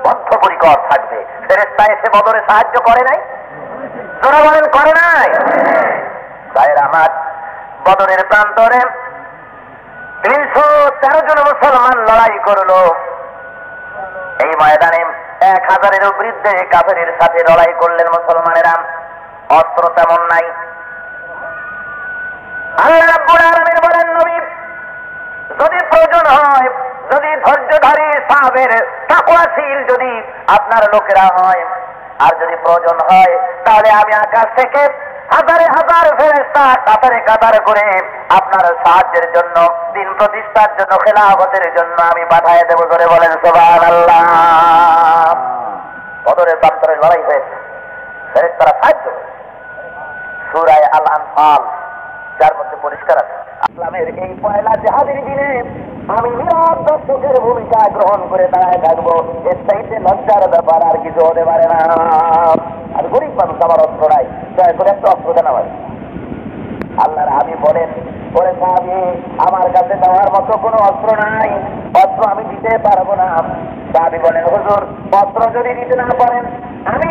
বদ্ধপরিকর থাকবে। ফেরেশতা এসে বদরে সাহায্য করে নাই? যারা বলেন করে নাই? ভাইরা আমার, বদরের প্রান্তরে 313 জন মুসলমান লড়াই করলো। এই ময়দানে 1000-এরও বৃদ্ধে কাফেরের সাথে লড়াই করলেন মুসলমানেরা। অস্ত্র তেমন নাই। আল্লাহ রাব্বুল আলামিন বলেন, নবী যদি প্রয়োজন হয়, যদি ধৈর্যধারী সাহাবের তাকওয়াশীল যদি আপনার লোকেরা হয়, আর যদি প্রয়োজন হয় তাহলে আমি আকাশ থেকে হাজারে হাজার ফেরেশতা কাতারে কাতার করে আপনার সাহায্যের জন্য, দিন প্রতিষ্ঠার জন্য, খেলাফতের জন্য আমি পাঠিয়ে দেব। ধরে বলেন সুবহানাল্লাহ। বদরের প্রান্তরে লড়াই হয়েছে, ফেরেশতারা সাহায্য করে। সূরা আল আনফাল, যার মধ্যে পরিষ্কার আছে, ইসলামের এই পয়লা জিহাদের দিনে আমি নীরব দর্শকের ভূমিকা গ্রহণ করে দাঁড়ায় থাকবো। এর চাইতে লজ্জার ব্যাপার আর কিছু হতে পারে না। আর গরিব মানুষ, আমার অস্ত্র নাই, দয়া করে একটা অস্ত্র দেন আমার। আল্লাহর হাবিব বলেন, ওরে সাহাবী, আমার কাছে দেওয়ার মতো কোনো অস্ত্র নাই, অস্ত্র আমি দিতে পারবো না। সাহাবী বলেন, হুজুর অস্ত্র যদি দিতে না পারেন, আমি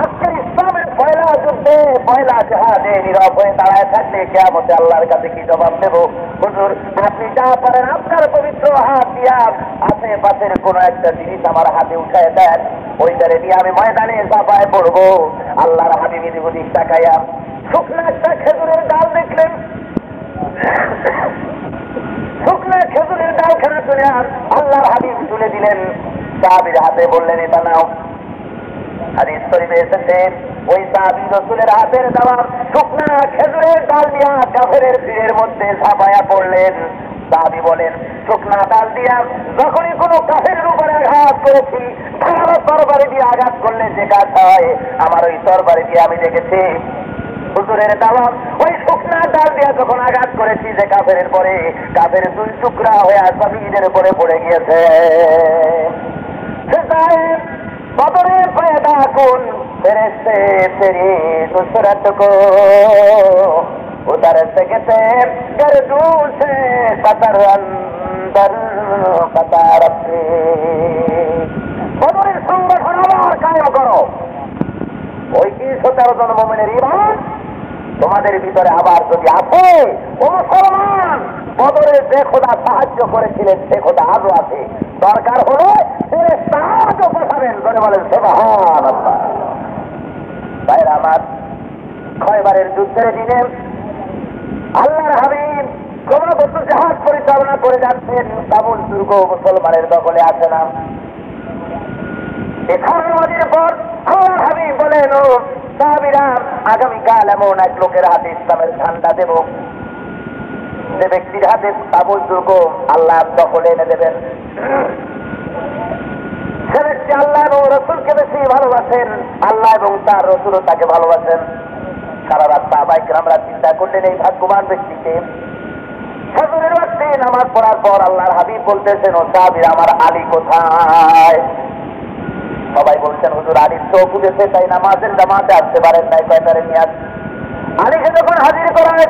আজকের ইসলামের পয়লা যুদ্ধে, পয়লা জিহাদে নীরব হয়ে দাঁড়ায় থাকলে কিয়ামতে আল্লাহর কাছে কি জবাব দেব? হুজুর আপনি যা পারেন আপনার পবিত্র হাত দিয়া আশেপাশের কোন একটা জিনিস আমার হাতে উঠায় দেন, ওইটারে দিয়ে আমি ময়দানে ঝাঁপায় পড়বো। আল্লাহর হাবিব দিক তাকাইয়া শুকনো একটা খেজুরের ডাল দেখলেন, শুকনো খেজুরের ডালখানা তুলে আল্লাহর হাবিব তুলে দিলেন, সাহাবীর হাতে বললেন, এটা নাও। হাদিস শরীফে এসেছে, ওই সাহাবী রাসূলের হাতের দেওয়া শুকনা খেজুরের ডাল দিয়া কাফেরের ভিড়ের মধ্যে ঝাঁপায়া পড়লেন। সাহাবী বলেন, শুকনা ডাল দিয়া যখনই কোনো কাফেরের উপরে আঘাত করেছি, ধারালো তরবারি দিয়ে আঘাত করলে যে কাজ হয়, আমার ওই তরবারি দিয়ে আমি দেখেছি হুজুরের দেওয়া ওই শুকনা ডাল দিয়া যখন আঘাত করেছি যে কাফেরের পরে, কাফের 2 টুকরা হয়ে জমিনের উপরে পড়ে গিয়েছে। बदरे पैदा कुन फरिश्ते तेरी नुसरत को उधर सकते गर्दू से कतर अंदर कतार बदरेर संगठन आबार कायम करो। ওই 313 জন মুমিনের ঈমান তোমাদের ভিতরে আবার যদি আছে, ও মুসলমান বদরে যে খোদা সাহায্য করেছিলেন সে খোদা আজও আছে, দরকার হলে সাহায্য পাঠাবেন করে বলেন সুবহানাল্লাহ। ভাইরা আমার, খয়বারের যুদ্ধের দিনে আল্লাহর হাবিব ক্রমাগত জাহাজ পরিচালনা করে যাচ্ছেন, কাবুল দুর্গ মুসলমানের দখলে আছে না। এখানের পর আল্লাহর হাবিব বলেন, ও সাহাবীরা, আগামীকাল এমন এক লোকের হাতে ইসলামের ঝান্ডা দেব, যে ব্যক্তির হাতে কাবুল দুর্গ আল্লাহ দখলে এনে দেবেন। সে ব্যক্তি আল্লাহ এবং রসুলকে বেশি ভালোবাসেন, আল্লাহ এবং তার রসুলও তাকে ভালোবাসেন। সারা রাত সাহাবায়ে কেরামরা চিন্তা করলেন এই ভাগ্যবান ব্যক্তিকে। ফজরের ওয়াক্তে নামাজ পড়ার পর আল্লাহর হাবিব বলতেছেন, ও সাহাবীরা, আমার আলী কোথায়? সবাই বলছেন, হুজুর আলীর চোখ উঠেছে তাই নামাজের জামাতে আসতে পারেন নাই, কয়টারে নিয়ে আসছে। আলীকে যখন হাজির করায়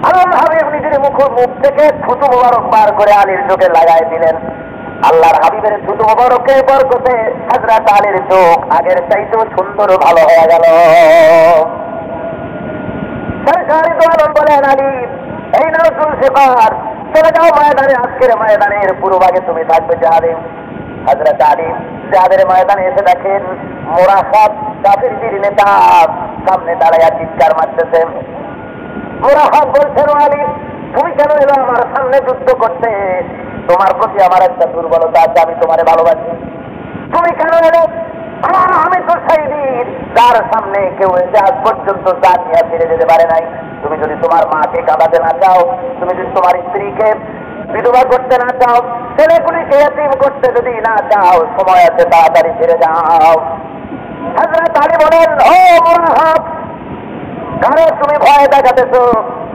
আল্লাহর হাবিব নিজের মুখ থেকে থুতু মোবারক বার করে আলীর চোখে লাগাই দিলেন। আল্লাহর হাবিবের থুতু মোবারকের বরকতে হযরত আলীর চোখ আগের চাইতেও সুন্দর ভালো হয়ে গেল। সরকারি দোয়ালম বলেন, আলী, এই নাও জুলফিকার, চলে যাও ময়দানে, আজকের ময়দানের পূর্বভাগে তুমি থাকবে জাহাদে। হযরত আলী জাহাদের ময়দানে এসে দেখেন মুরাহাব কাফিরদের নেতা সামনে দাঁড়াইয়া চিৎকার মারতেছেন। মুরাহাব বলছেন, আলী, তুমি কেন এলো আমার সামনে যুদ্ধ করতে? তোমার প্রতি আমার একটা দুর্বলতা আছে, আমি তোমারে ভালোবাসি। তুমি কেন এলো? আমি তো সেই দিন যার সামনে কেউ এসে আজ পর্যন্ত জান নিয়ে ফিরে যেতে পারে নাই। তুমি যদি তোমার মাকে কাঁদাতে না চাও, তুমি যদি তোমার স্ত্রীকে বিধবা করতে না চাও, ছেলেগুলিকে এতিম করতে যদি না চাও, সময় আছে, তাড়াতাড়ি ফিরে যাও। হযরত আলী বলেন, ও মুরাহাব, কারো তুমি ভয় দেখাতেছ?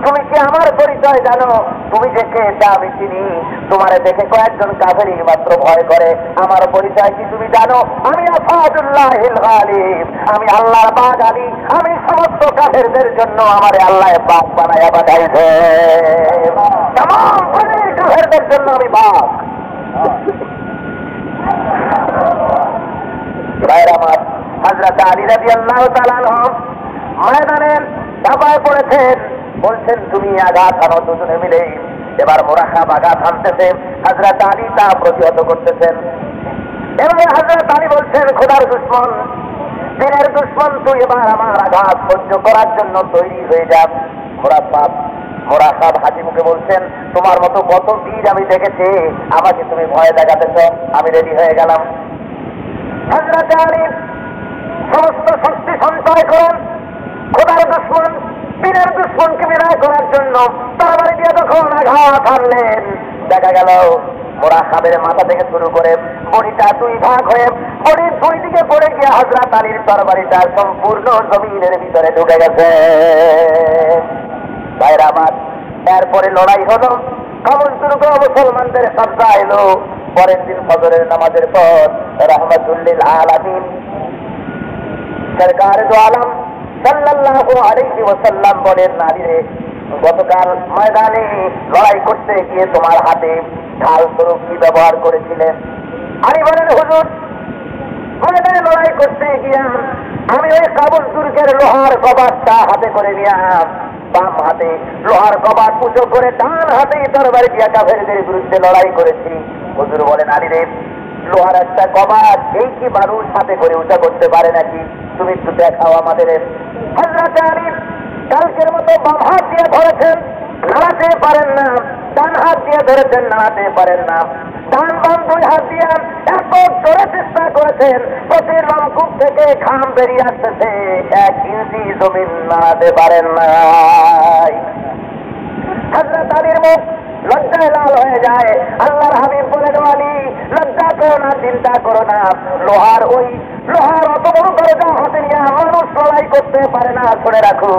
তুমি কি আমার পরিচয় জানো? তুমি যে কে তা আমি চিনি। তোমারে দেখে কয়েকজন কাফেরই মাত্র ভয় করে। আমার পরিচয় কি তুমি জানো? আমি আসাদুল্লাহিল গালিব, আমি আল্লাহর বাগ আলী। আমি সমস্ত কাফেরদের জন্য আমারে আল্লাহ বাগ বানায়া পাঠাইছে। तमाम কাফেরদের জন্য আমি বাগ। ভাইরা আমার, হযরত আলী রাদিয়াল্লাহু তাআলা আনহু ময়দানে দাবায় পড়েছেন, বলছেন তুমি আঘাত হানো দুজনে মিলে। এবার মুরাহাব আঘাত হানতেছে, হযরত আলী তা প্রতিহত করতেছেন। এবারে হযরত আলী বলছেন, খোদার দুশমন, দিনের দুশমন, তুই এবার আমার আঘাত সহ্য করার জন্য তৈরি হয়ে যা। মুরাহাব হাসি মুখে বলছেন, তোমার মতো কত বীর আমি দেখেছি, আমাকে তুমি ভয় দেখাতেছ, আমি রেডি হয়ে গেলাম। হযরত আলী সমস্ত শক্তি সঞ্চয় করেন খোদার দুশমন, দিনের দুশমনকে বিদায় করার জন্য তরবারি দিয়ে যখন আঘাত হানলেন, দেখা গেল মুরাহাবের মাথা থেকে শুরু করে বড়িটা দুই ভাগ হয়ে বড়ির দুই দিকে পড়ে গিয়ে হযরত আলীর তরবারিটা সম্পূর্ণ জমিনের ভিতরে ঢুকে গেছে। ভাইরা আমার, এরপরে লড়াই হলো, কাবুল দুর্গ মুসলমানদের কবজা এলো। পরের দিন ফজরের নামাজের পর রাহমাতুল লিল আলামিন সরকার দো আলম সাল্লাল্লাহু আলাইহি ওয়াসাল্লাম বলেন, নারীরে, গতকাল ময়দানে লড়াই করতে গিয়ে তোমার হাতে ঢাল স্বরূপ কি ব্যবহার করেছিলেন? আলী বলেন, হুজুর, ময়দানে লড়াই করতে গিয়ে আমি ওই কাবুল দুর্গের লোহার কবাটটা হাতে করে নিলাম, বাম হাতে লোহার কবাট পুজো করে ডান হাতে তরবারি দিয়া কাফেরদের বিরুদ্ধে লড়াই করেছি। হুজুর বলেন, আলী রে, লোহার একটা কবাট এই কি মানুষ হাতে করে উঠা করতে পারে নাকি? তুমি একটু দেখাও আমাদের। হযরত আলী কালকের মতো বাম হাত দিয়ে ধরেছেন, নাড়াতে পারেন না, ডান হাত দিয়ে ধরেছেন, নাড়াতে পারেন না। ডান বাম দুই হাত দিয়ে এত জোরে চেষ্টা করেছেন, প্রতি রংকূপ থেকে ঘাম বেরিয়ে আসতেছে, 1 ইঞ্চি জমিন নাড়াতে পারেন না। হযরত আলীর মুখ লজ্জায় লাল হয়ে যায়। আল্লাহর হাবিব বলেন, আলী, লজ্জা করো না, চিন্তা করো না, লোহার অত বড় দরজা হাতে নিয়ে মানুষ লড়াই করতে পারে না। শুনে রাখো,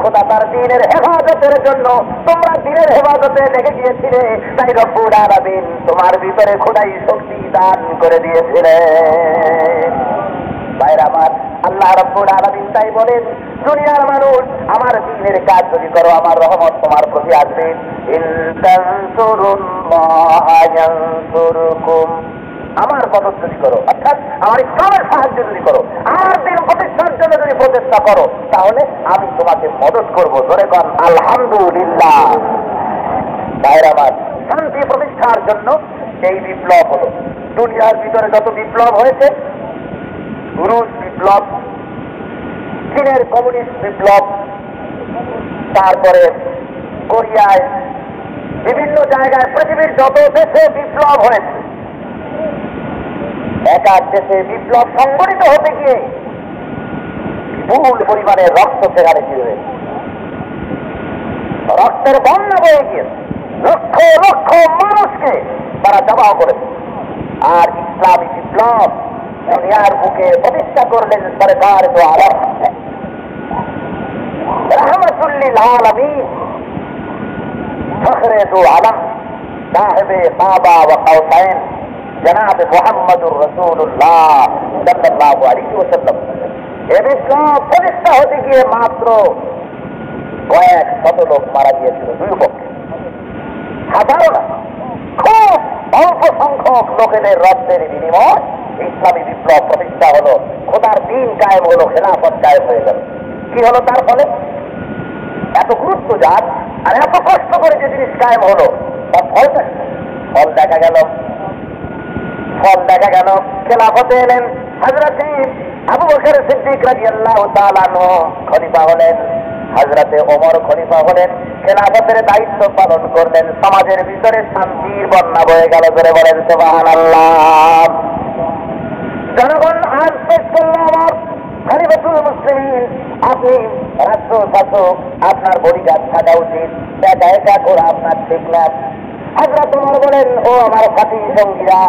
খোদা তার দ্বীনের হেফাজতের জন্য তোমরা দ্বীনের হেফাজতে লেগে গিয়েছিলে, তাই রব্বুল আলামিন তোমার ভিতরে খোদাই শক্তি দান করে দিয়েছিলেন। ভাইরা আমার, আল্লাহ রব্বুল আলামিন তাই বলেন, দুনিয়ার মানুষ আমার দ্বীনের কাজ যদি করো, আমার রহমত তোমার প্রতি আসবে। ইন তানসুরুল্লাহা ইয়ানসুরকুম, আমার মদত যদি করো, অর্থাৎ আমার ইসলামের সাহায্য যদি করো, আমার দিন প্রতিষ্ঠার জন্য যদি প্রচেষ্টা করো, তাহলে আমি তোমাকে মদত করবো। ধরে কর আলহামদুলিল্লাহ। ভাইরা আমার, শান্তি প্রতিষ্ঠার জন্য এই বিপ্লব হলো। দুনিয়ার ভিতরে যত বিপ্লব হয়েছে, রুশ বিপ্লব, চীনের কমিউনিস্ট বিপ্লব, তারপরে কোরিয়ায়, বিভিন্ন জায়গায় পৃথিবীর যত দেশে বিপ্লব হয়েছে, এক এক দেশে বিপ্লব সংগঠিত হতে গিয়ে বিপুল পরিমাণে রক্ত সেখানে কি হয়েছে, রক্তের বন্যা বয়ে গিয়েছে, লক্ষ লক্ষ মানুষকে তারা জবাও করেছে। আর ইসলামী বিপ্লব দুনিয়ার বুকে প্রতিষ্ঠা করলেন সরকার দো আলম রহমতুল্লিল আলামিন, ফখরে দো আলম, সাহেবে কাবা ওয়া কাউসাইন, জনাব মুহাম্মদুর রাসূলুল্লাহ সাল্লাল্লাহু আলাইহি ওয়াসাল্লাম। এই বিপ্লব প্রতিষ্ঠা হতে গিয়ে মাত্র কয়েক শত লোক মারা গিয়েছিল দুই পক্ষে, হাজারো না, খুব অল্প সংখ্যক লোকেদের রক্তের বিনিময় ইসলামী বিপ্লব প্রতিষ্ঠা হলো, খোদার দিন কায়েম হলো, খেলাফত কায়েম হয়ে গেল। কি হলো তার ফলে? এত গুরুত্ব যার আর এত কষ্ট করে যে জিনিস কায়েম হলো, তার ফলটা ফল দেখা গেল, খেলাফতে এলেন হযরত আবু বকর সিদ্দিক রাদিয়াল্লাহু তাআলা আনহু খলিফা হলেন, হযরতে ওমর খলিফা হলেন, খেলাফতের দায়িত্ব পালন করলেন, সমাজের ভিতরে শান্তির বন্যা বয়ে গেল। করে বলেন সুবহানাল্লাহ। জনগণ আজ পেশ করলো আমার খলিফাতুল মুসলিমিন, আপনি রাষ্ট্র শাসক, আপনার বডিগার্ড থাকা উচিত, একা একা করে আপনার ঠিক না। হযরত ওমর বলেন, ও আমার সাথী সঙ্গীরা,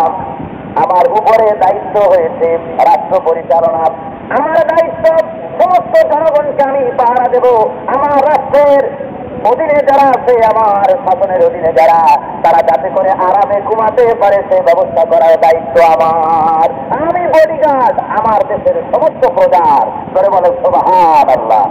আমার উপরে দায়িত্ব হয়েছে রাষ্ট্র পরিচালনা, আমার দায়িত্ব সমস্ত জনগণকে আমি পাহারা দেব, আমার রাষ্ট্রের অধীনে যারা আছে, আমার শাসনের অধীনে যারা, তারা যাতে করে আরামে ঘুমাতে পারে সে ব্যবস্থা করার দায়িত্ব আমার। আমি বডিগার্ড আমার দেশের সমস্ত প্রজার, করে বলে সুবহানাল্লাহ।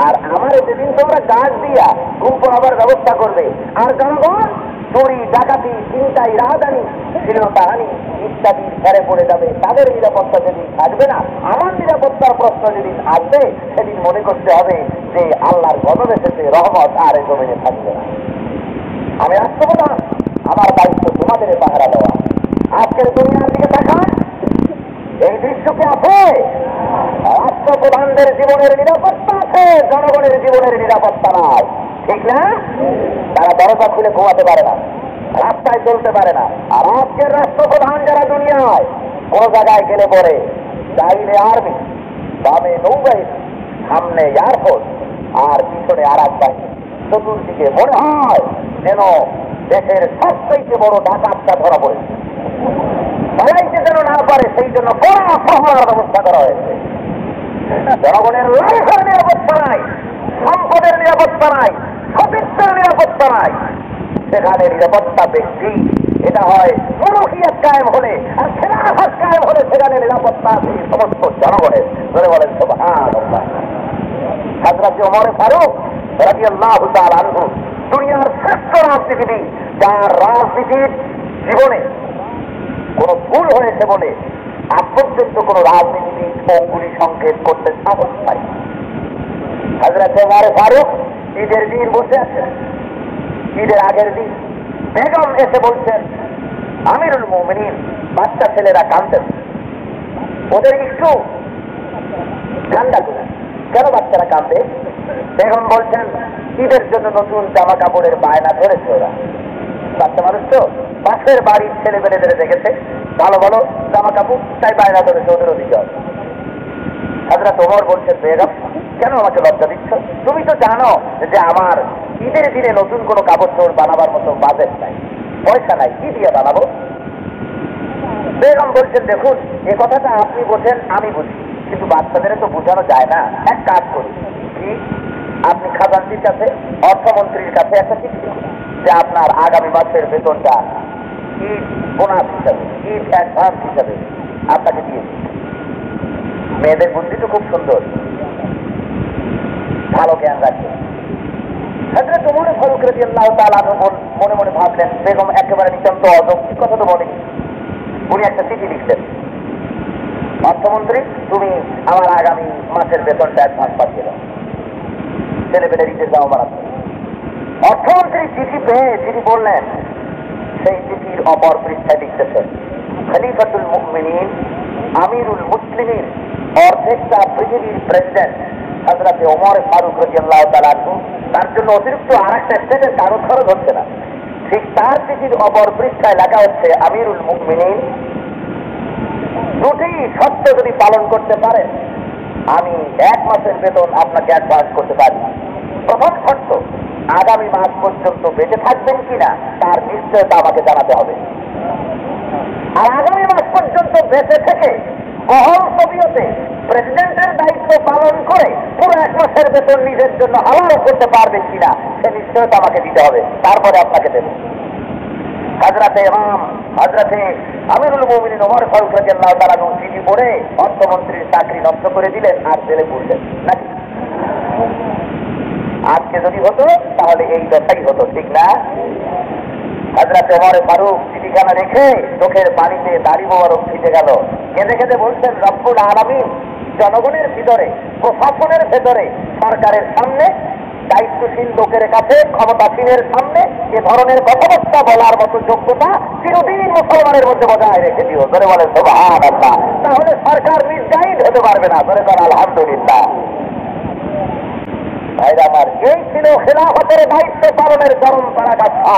আর আমার যেদিন তোমরা গাছ দিয়া ঘুম পড়াবার ব্যবস্থা করবে, আর জনগণ চুরি ডাকাতি চিন্তাই রাহাদানি শ্লীলতাহানি ইত্যাদির ঘরে পড়ে যাবে, তাদের নিরাপত্তা যেদিন থাকবে না, আমার নিরাপত্তার প্রশ্ন যেদিন আসবে, সেদিন মনে করতে হবে যে আল্লাহর গজব এসেছে, রহমত আর এই জমিনে থাকবে না। আমি রাষ্ট্রপ্রধান, আমার দায়িত্ব তোমাদের পাহারা দেওয়া। আজকের দুনিয়ার দিকে তাকান, এই দৃশ্যকে আছে, রাষ্ট্রপ্রধানদের জীবনের নিরাপত্তা আছে, জনগণের জীবনের নিরাপত্তা নাই, ঠিক না? তারা দরজা খুলে ঘুমাতে পারে না, রাস্তায় চলতে পারে না। আর আজকের রাষ্ট্রপ্রধান যারা দুনিয়ায় কোন জায়গায় গেলে পরে, ডাইনে আর্মি, বামে নৌবাহিনী, সামনে এয়ারফোর্স, আর পিছনে আর এক বাহিনী, চতুর্দিকে মনে হয় যেন দেশের সবচেয়ে বড় ডাকাতটা ধরা পড়েছে, পালাইতে যেন না পারে সেই জন্য কড়া প্রহরার ব্যবস্থা করা হয়েছে। জনগণের লাইফের নিরাপত্তা নাই, সম্পদের নিরাপত্তা নাই, সতীত্বের নিরাপত্তা নাই, সেখানে নিরাপত্তা ব্যক্তি। এটা হয় মুলুকিয়াত কায়েম হলে, আর খেলাফত কায়েম হলে সেখানে নিরাপত্তা আছে সমস্ত জনগণের। ধরে বলেন সুবহানাল্লাহ। হযরত ওমর ফারুক রাদিয়াল্লাহু তাআলা আনহু দুনিয়ার শ্রেষ্ঠ রাজনীতিবিদ, যার রাজনীতির জীবনে কোন ভুল হয়েছে বলে আজ পর্যন্ত কোন রাজনীতিবিদ অঙ্গুলি সংকেত করতে সাহস পাই। হযরত ওমর ফারুক ঈদের দিন বসে আছেন, ঈদের আগের দিন বেগম এসে বলছেন, আমিরুল মুমিনিন, বাচ্চা ছেলেরা কাঁদতেন, ওদের একটু ঠান্ডা করে। কেন বাচ্চারা কাঁদে? বেগম বলছেন, ঈদের জন্য নতুন জামা কাপড়ের বায়না ধরেছে ওরা। বাচ্চা মানুষ তো, পাশের বাড়ির ছেলে মেয়েদের দেখেছে ভালো ভালো জামা কাপড়, তাই বায়না ধরেছে ওদের অধিকার। হযরত ওমর বলছেন, বেগম কেন আমাকে লজ্জা দিচ্ছ? তুমি তো জানো যে আমার ঈদের দিনে নতুন কোনো কাপড় চোপড় বানাবার মতো বাজেট নাই, পয়সা নাই, কি দিয়ে বানাবো? বেগম বলছেন, দেখুন এ কথাটা আপনি বোঝেন, আমি বুঝি, কিন্তু বাচ্চাদের তো বোঝানো যায় না। এক কাজ করি, কি আপনি খাজানজির কাছে, অর্থমন্ত্রীর কাছে একটা চিঠি লিখুন যে আপনার আগামী মাসের বেতনটা ঈদ বোনাস হিসাবে, ঈদ অ্যাডভান্স হিসাবে আপনাকে দিয়ে দিন। মেয়েদের বুদ্ধি তো খুব সুন্দর, ভালো জ্ঞান রাখবে। হযরত ওমর ফারুক রাদিয়াল্লাহু তাআলা মনে মনে ভাবলেন, বেগম একেবারে নিতান্ত অযৌক্তিক কথা তো বলেনি। উনি একটা চিঠি লিখলেন, অর্থমন্ত্রী তুমি আমার আগামী মাসের বেতনটা অ্যাডভান্স পাঠিয়ে দাও, ছেলেপেলের ঈদের জামা বানাতে। অর্থমন্ত্রী চিঠি পেয়ে চিঠি বললেন, সেই চিঠির অপর পৃষ্ঠায় লিখতেছেন, খলিফাতুল মুমিনিন আমিরুল মুসলিমিন অর্ধেকটা পৃথিবীর প্রেসিডেন্ট হযরতে ওমর ফারুক রাদিয়াল্লাহু তাআলা আনহু, তার জন্য অতিরিক্ত আরেকটা স্টেটের কাগজ খরচ হচ্ছে না। ঠিক তার চিঠির অপর পৃষ্ঠায় লেখা হচ্ছে, আমিরুল মুমিনিন দুটি শর্ত যদি পালন করতে পারেন আমি 1 মাসের বেতন আপনাকে অ্যাডভান্স করতে পারি। প্রথম শর্ত, আগামী মাস পর্যন্ত বেঁচে থাকবেন কিনা তার নিশ্চয়তা আমাকে জানাতে হবে। আর আগামী মাস পর্যন্ত বেঁচে থেকে বহল তবিয়তে প্রেসিডেন্টের দায়িত্ব পালন করে পুরো 1 মাসের বেতন নিজের জন্য হালাল করতে পারবেন কিনা সে নিশ্চয়তা আমাকে দিতে হবে, তারপরে আপনাকে দেব। হযরতে আমিরুল মুমিনিন ওমর ফারুক রাদিয়াল্লাহু তাআলা চিঠি পড়ে অর্থমন্ত্রীর চাকরি নষ্ট করে দিলেন আর জেলে পুরলেন নাকি? আজকে যদি হতো তাহলে এই দশাই হতো, ঠিক না? হযরতে ওমর ফারুক চিঠিখানা রেখে চোখের পানিতে দাড়ি মোবারক ভিজে গেল, কেঁদে কেঁদে বলছেন, রব্বুল আলামিন জনগণের ভিতরে, প্রশাসনের ভেতরে, সরকারের সামনে, দায়িত্বশীল লোকের কাছে, ক্ষমতাসীনের সামনে এ ধরনের কথাবার্তা বলার মতো যোগ্যতা চিরদিন মুসলমানের মধ্যে বজায় রেখে দিও। ধরে বলে সুবহানাল্লাহ। তাহলে সরকার মিসগাইড হতে পারবে না। ধরে বল আলহামদুলিল্লাহ। ভাইরা আমার, এই ছিল খেলাফতের দায়িত্ব পালনের চরম পরাকাষ্ঠা।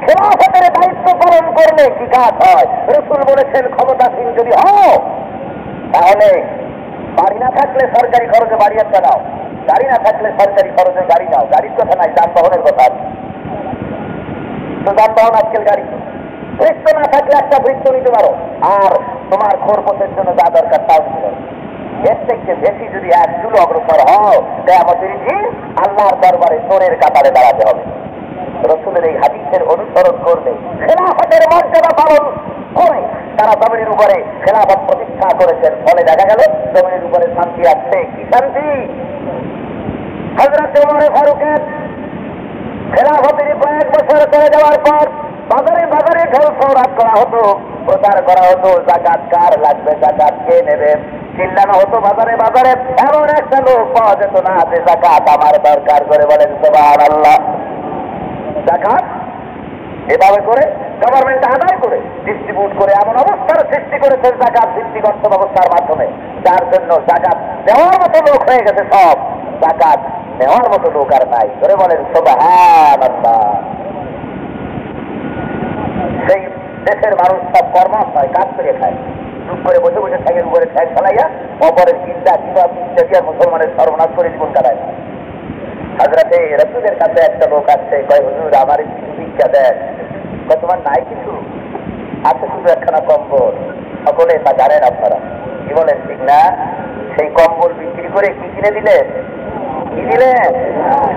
খেলাফতের দায়িত্ব পালন করলে কি কাজ হয়? রাসূল বলেছেন, ক্ষমতাসীন যদি হও তাহলে বাড়ি না থাকলে সরকারি খরচে বাড়ি একটা নাও, গাড়ি না থাকলে সরকারি খরচে গাড়ি নাও। গাড়ির কথা নাই, যানবাহনের কথা আছে। তো যানবাহন আজকাল গাড়ি। বৃত্ত না থাকলে একটা বৃত্ত নিতে পারো, আর তোমার খরপথের জন্য যা দরকার তাও নিতে পারো। এর থেকে বেশি যদি এক চুলো অগ্রসর হও, কিয়ামতের দিন আল্লাহর দরবারে চোরের কাতারে দাঁড়াতে হবে। রাসূলের এই হাদিসের অনুসরণ করলে খেলাফতের মর্যাদা পালন করে তারা জমিনের উপরে খেলাফত প্রতিষ্ঠা করেছেন। ফলে দেখা গেল জমিনের উপরে শান্তি আসছে। কি শান্তি? হযরত ওমর ফারুকের খেলাফতের কয়েক বছর চলে যাওয়ার পর বাজারে বাজারে ঢোল সওরাত করা হতো, প্রচার করা হতো, যাকাত কার লাগবে, যাকাত কে নেবে, চিল্লানো হতো বাজারে বাজারে। এমন একটা লোক পাওয়া যেত না যে যাকাত আমার দরকার করে। বলেন সুবহানাল্লাহ। যাকাত এভাবে করে গভর্নমেন্ট আদায় করে ডিস্ট্রিবিউট করে এমন অবস্থার সৃষ্টি করেছে যাকাত ভিত্তিক অর্থ ব্যবস্থার মাধ্যমে, যার জন্য যাকাত দেওয়ার মতো লোক হয়ে গেছে সব, যাকাত নেওয়ার মতো লোক আর নাই। ধরে বলেন সুবহানাল্লাহ। সেই দেশের মানুষ সব কর্মাস হয়, কাজ করে খায়, চুপ করে বসে বসে ঠ্যাঙের উপরে ঠ্যাং ফেলাইয়া অপরের চিন্তা কিংবা পিঠা দিয়ে মুসলমানের সর্বনাশ করে জীবন কাটায়। হযরতে রাসূলের কাছে একটা লোক আসছে, কয় হুজুর আমার কিছু ভিক্ষা দেন। তোমার নাই কিছু? আছে শুধু একখানা কম্বল। সকলে তা জানেন আপনারা, কি বলেন ঠিক না? সেই কম্বল বিক্রি করে কি কিনে দিলেন? কি দিলেন?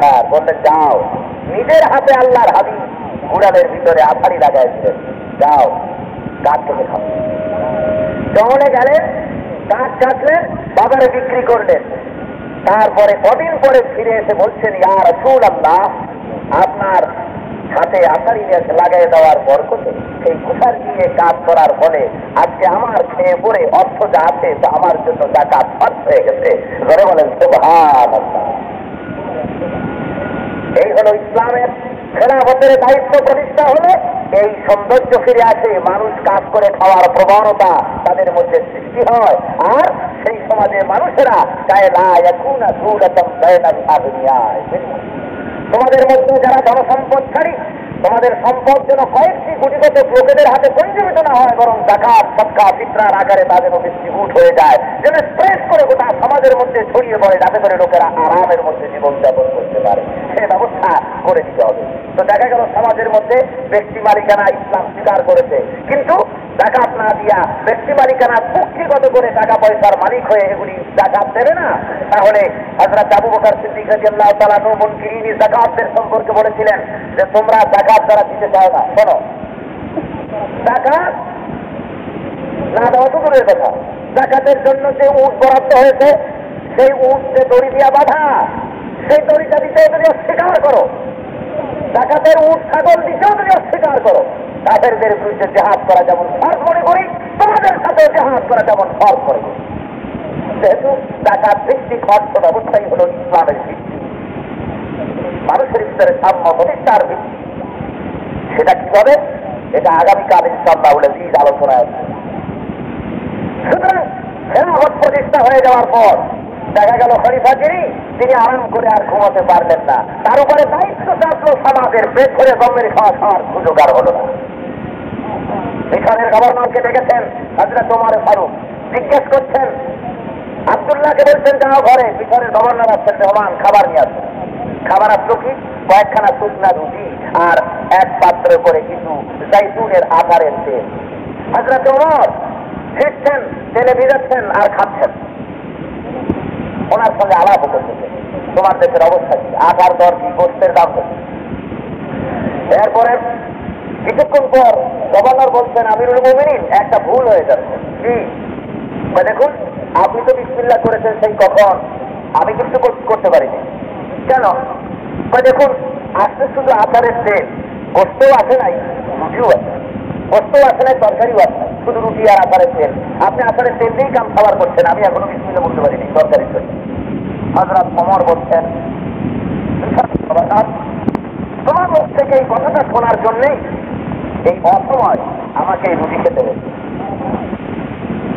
হ্যাঁ, বললেন যাও, নিজের হাতে আল্লাহর হাবিব উড়ালের ভিতরে আছাড়ি লাগাইছিলেন, যাও কাঠ কেটে খাও। জঙ্গলে গেলেন, কাঠ কাটলেন, বাজারে বিক্রি করলেন। তারপরে কদিন পরে ফিরে এসে বলছেন, ইয়া রাসূলুল্লাহ, আপনার হাতে আছাড়ি লাগাই দেওয়ার বরকতে, সেই কুঠার দিয়ে কাজ করার ফলে আজকে আমার খেয়ে পড়ে অর্থ যা আছে তা আমার জন্য যাকাত খরচ হয়ে গেছে। ধরে বলেন সুবহানাল্লাহ। এই হলো ইসলামের খেলাফতের দায়িত্ব প্রতিষ্ঠা হলে এই সৌন্দর্য ফিরে আসে, মানুষ কাজ করে খাওয়ার প্রবণতা তাদের মধ্যে সৃষ্টি হয়। আর সেই সমাজের মানুষেরা চায় লা ইয়াকুনা যুলাতাম বাইনাল আগনিয়ায়। তোমাদের মধ্যে যারা জনসম্পদশালী, তোমাদের সম্পদ যেন কয়েকটি গুটিগত লোকেদের হাতে পঞ্জীবিত না হয়, বরং যাকাত সদকা ফিতরার আকারে তাদের ডিস্ট্রিবিউট হয়ে যায়, যেন স্প্রেড করে গোটা সমাজের মধ্যে ছড়িয়ে পড়ে, যাতে করে লোকেরা আরামের মধ্যে জীবনযাপন করতে পারে, সে ব্যবস্থা করে দিতে হবে। তো দেখা গেল সমাজের মধ্যে ব্যক্তি মালিকানা ইসলাম স্বীকার করেছে, কিন্তু যাকাত না দিয়া ব্যক্তি মালিকানা চুক্তিগত করে টাকা পয়সার মালিক হয়ে এগুলি যাকাত দেবে না। তাহলে হযরত আবু বকর সিদ্দিক রাদিয়াল্লাহু তাআলা আনহু মুনকিরিন যাকাতের সম্পর্কে বলেছিলেন যে তোমরা যাকাত যারা দিতে চাও না, শোনো, যাকাত না দেওয়া তো দূরের কথা, যাকাতের জন্য যে উট বরাদ্দ হয়েছে সেই উটকে দড়ি দিয়া বাঁধা, সেই দড়িটা দিতেও যদি অস্বীকার করো, যাকাতের উট ছাগল দিতেও যদি অস্বীকার করো, কাফেরদের বিরুদ্ধে জিহাদ করা যেমন ফরজ মনে করি, তোমাদের সাথে জিহাদ করা যেমন ফরজ মনে করি। যেহেতু যাকাত ভিত্তিক অর্থ ব্যবস্থাই হল ইসলামের ভিত্তি। মানুষের মুসলিমদের সাম্য প্রতিষ্ঠার ভিত্তি। সেটা কিভাবে? এটা আগামীকাল ইনশাআল্লাহ আলোচনায় আছে। সুতরাং খেলাফত প্রতিষ্ঠা হয়ে যাওয়ার পর দেখা গেল খলিফা তিনি আরাম করে আর ঘুমাতে পারলেন না, তার উপরে দায়িত্ব চাপলো সমাজের, পেট ধরে জন্মের খাওয়ার সুযোগ আর হল না। মিশরের গভর্নরকে ডেকেছেন হযরত ওমর ফারুক, জিজ্ঞেস করছেন, আব্দুল্লাহকে বলছেন যাও ঘরে, মিশরের গভর্নর আসছেন, রহমান খাবার নিয়ে আসছেন। খাবার আসলো কি? কয়েকখানা শুকনা রুটি আর এক পাত্র করে কিছু জাইতুনের আধারের তেল। হযরত ওমর ফিরছেন, তেলে ভিজাচ্ছেন আর খাচ্ছেন। ওনার সঙ্গে আলাপ করতেছে, তোমার দেশের অবস্থা কি, আধার দর কি, গোষ্ঠের দাম কত। এরপরে কিছুক্ষণ পর গভর্নর বলছেন, আমিরুল মুমিনিন একটা ভুল হয়ে যাচ্ছে। কি? দেখুন, আপনি তো বিসমিল্লাহ করেছেন সেই কখন, আমি কিছু করতে পারিনি। কেন? দেখুন, আসলে শুধু আচারের তেল, গোস্তও আসে নাই, রুটিও আছে, গোস্তও আসে নাই, তরকারিও আসে নাই, শুধু রুটি আর আচারের তেল। আপনি আচারের তেল দিয়েই কাম খাবার করছেন, আমি এখনো বিসমিল্লাহ বলতে পারিনি তরকারির জন্য। হযরত ওমর বলছেন, তোমার মুখ থেকে এই কথাটা শোনার জন্যেই এই অসময় আমাকে এই রুটি খেতে হয়েছে।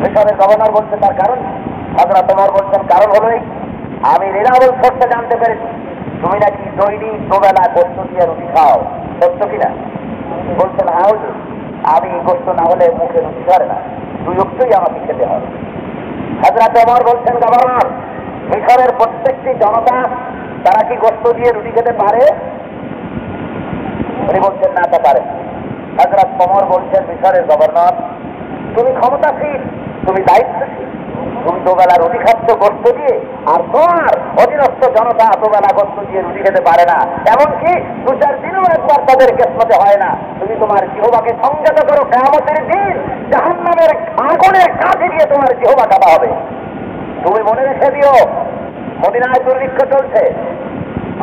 মিশরের গভর্নর বলছে তার কারণ? হযরত ওমর বলছেন, কারণ হলো আমি নিরাবল সত্য জানতে পেরেছি তুমি নাকি দৈনিক দুবেলা গোস্ত দিয়ে রুটি খাও, সত্য কিনা? বলছেন, হ্যাঁ, আমি গোস্ত না হলে মুখে রুটি ধরে না, দুই অক্টই আমাকে খেতে হবে। হযরত ওমর বলছেন, গভর্নর, মিশরের প্রত্যেকটি জনতা তারা কি গোস্ত দিয়ে রুটি খেতে পারে? উনি বলছেন, না, তা পারে। হযরত ওমর বলছেন, মিশরের গভর্নর, তুমি ক্ষমতাশীল, তুমি দায়িত্বশীল, তুমি দুবেলা রুটি খাচ্ছ গোস্ত দিয়ে, আর তোমার অধীনস্থ জনতা দুবেলা গোস্ত দিয়ে রুটি খেতে পারে না, এমনকি দু চার দিনও একবার তাদের কেসমতে হয় না। তুমি তোমার জিহ্বাকে সংযত করো, কিয়ামতের দিন জাহান্নামের আগুনের কাছে গিয়ে তোমার জিহ্বা কাটা হবে। তুমি মনে রেখে দিও, মদিনায় দুর্ভিক্ষ চলছে,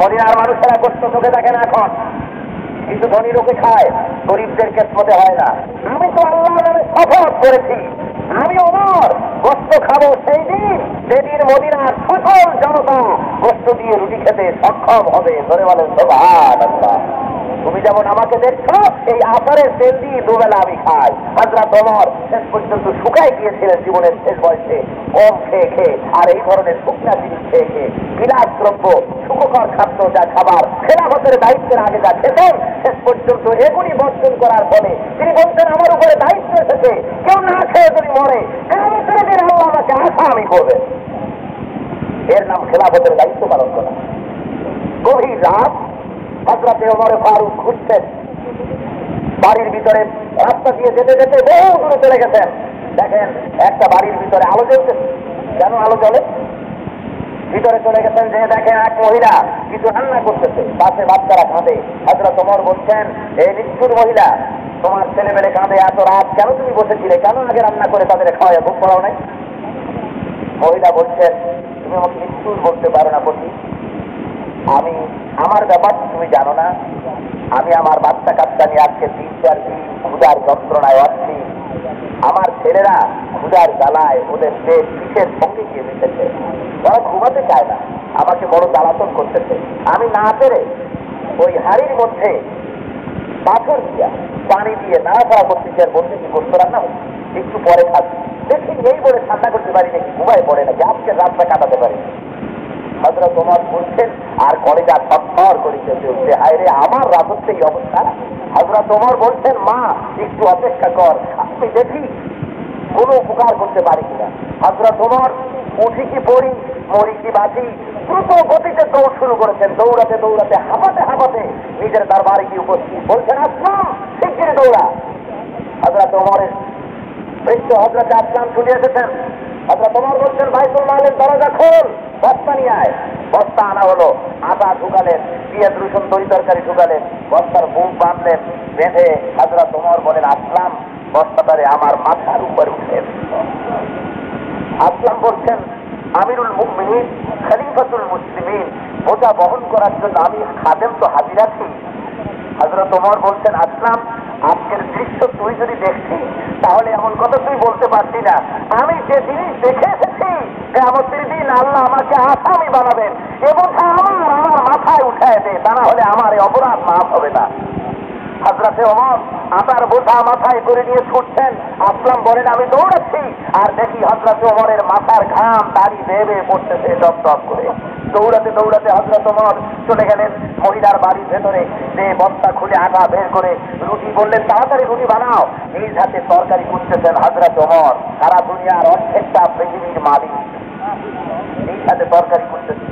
মদিনার মানুষেরা গোস্ত চোখে দেখে না এখন, কিন্তু ধনী লোকে খায়, গরিবদের কেসমতে হয় না। আমি তো আল্লাহর নামে শপথ করেছি, আমি ওমর গোস্ত খাবো সেই দিন যেদিন মদিনার সকল জনতা গোস্ত দিয়ে রুটি খেতে সক্ষম হবে। ধরে বলেন সুবহানাল্লাহ। তুমি যেমন আমাকে দেখছো, এই আচারের তেল দিয়ে দুবেলা আমি খাই। হযরত ওমর শেষ পর্যন্ত শুকায় গিয়েছিলেন জীবনের শেষ বয়সে, ওম খেয়ে খেয়ে আর এই ধরনের শুকনা জিনিস খেয়ে খেয়ে, বিলাস দ্রব্য, সুখকর খাদ্য যা খাবার খেলাফতের দায়িত্বের আগে যা খেতেন, শেষ পর্যন্ত এগুলি বর্জন করার ফলে তিনি বলতেন, আমার উপরে দায়িত্ব এসেছে, কেউ না খেয়ে যদি মরে, কিয়ামতের দিন আল্লাহ আমাকে আসামি করবে। এর নাম খেলাফতের দায়িত্ব পালন করা। গভীর রাত হযরত ওমর ফারুক ঘুরছেন, বাড়ির ভিতরে রাস্তা দিয়ে যেতে যেতে বহু দূরে চলে গেছেন। দেখেন একটা বাড়ির ভিতরে আলো জ্বলতেছে। কেন আলো জ্বলে? ভিতরে চলে গেছেন, যে দেখেন এক মহিলা কিছু রান্না করতেছে, পাশে বাচ্চারা কাঁদে। হযরত ওমর বলছেন, এই নিষ্ঠুর মহিলা, তোমার ছেলে মেয়ে কাঁদে, এত রাত কেন তুমি বসেছিলে, কেন আগে রান্না করে তাদের খাওয়ায় ভোগ করাও নাই? মহিলা বলছেন, তুমি আমাকে নিষ্ঠুর বলতে পারো না পতি, আমি আমার ব্যাপার তুমি জানো না, আমি আমার বাচ্চা কাচ্চা নিয়ে আজকে 3-4 দিন ক্ষুধার যন্ত্রণায় আছি। আমার ছেলেরা ক্ষুধার জ্বালায় ওদের পেট পিঠের সঙ্গে গিয়ে মিশেছে, তারা ঘুমাতে চায় না, আমাকে বড় জ্বালাতন করতেছে। আমি না পেরে ওই হাড়ির মধ্যে পাথর দিয়া পানি দিয়ে নাড়াচাড়া করতেছি আর বলতেছি গোস্ত রান্না হচ্ছে, একটু পরে খাচ্ছি, দেখি এই বলে ঠান্ডা করতে পারি নাকি, ঘুমায় পড়ে নাকি, আজকে রাতটা কাটাতে পারি। হযরত ওমর বলছেন আর কলেজা থরথর করে চলছে, হায় রে, আমার রাজত্বে এই অবস্থা। হযরত ওমর বলছেন, মা একটু অপেক্ষা কর, আমি দেখি কোনো উপকার করতে পারি কিনা। হযরত ওমর উঠি কি পড়ি, মরি কি বাঁচি, দ্রুত গতিতে দৌড় শুরু করেছেন। দৌড়াতে দৌড়াতে হাঁপাতে হাঁপাতে নিজের দরবারে গিয়ে উপস্থিত। বলছেন, আসলাম, শিগগিরি দৌড়া। হযরত ওমরের পৃষ্ঠ হযরত আসলাম ছুটে এসেছেন। হযরত ওমর বলছেন, বাইতুল মালের দরজা খোল, বস্তা নিয়ে আয়। বস্তা আনা হলো, আটা ঢুকালেন, পেঁয়াজ রসুন তরি তরকারি ঢুকালেন, বস্তার বুক বাঁধলেন, বেঁধে হযরত ওমর বলেন, আসলাম, বস্তাটারে আমার মাথার উপর উঠে। আসলাম বলছেন, আমিরুল মুমিনিন, খলিফাতুল মুসলিমিন, বোঝা বহন করার জন্য আমি খাদেম তো হাজির আছি। হযরত ওমর বলছেন, আসলাম, আজকের দৃশ্য তুই যদি দেখছিস তাহলে এমন কথা তুই বলতে পারছি না। আমি যে জিনিস দেখে এসেছি, কিয়ামতের দিন আল্লাহ আমাকে আসামি বানাবেন, এ বোঝা আমার মাথায় উঠায় দে, তা না হলে আমার এই অপরাধ মাফ হবে না। হযরতে ওমর আটার বোঝা মাথায় করে নিয়ে ছুটছেন। আসলাম বলেন আমি দৌড়াচ্ছি, আর দেখি হযরতে ওমরের মাথার ঘাম দাড়ি বেয়ে বেয়ে পড়তেছে টপ টপ করে। দৌড়াতে দৌড়াতে হযরত ওমর চলে গেলেন মহিলার বাড়ির ভেতরে, যে বস্তা খুলে আটা বের করে রুটি বললেন তাড়াতাড়ি রুটি বানাও। নিজ হাতে তরকারি করতেছেন হযরত ওমর, সারা দুনিয়ার অর্ধেকটা পৃথিবীর মালিক, নিজ হাতে তরকারি করতেছেন।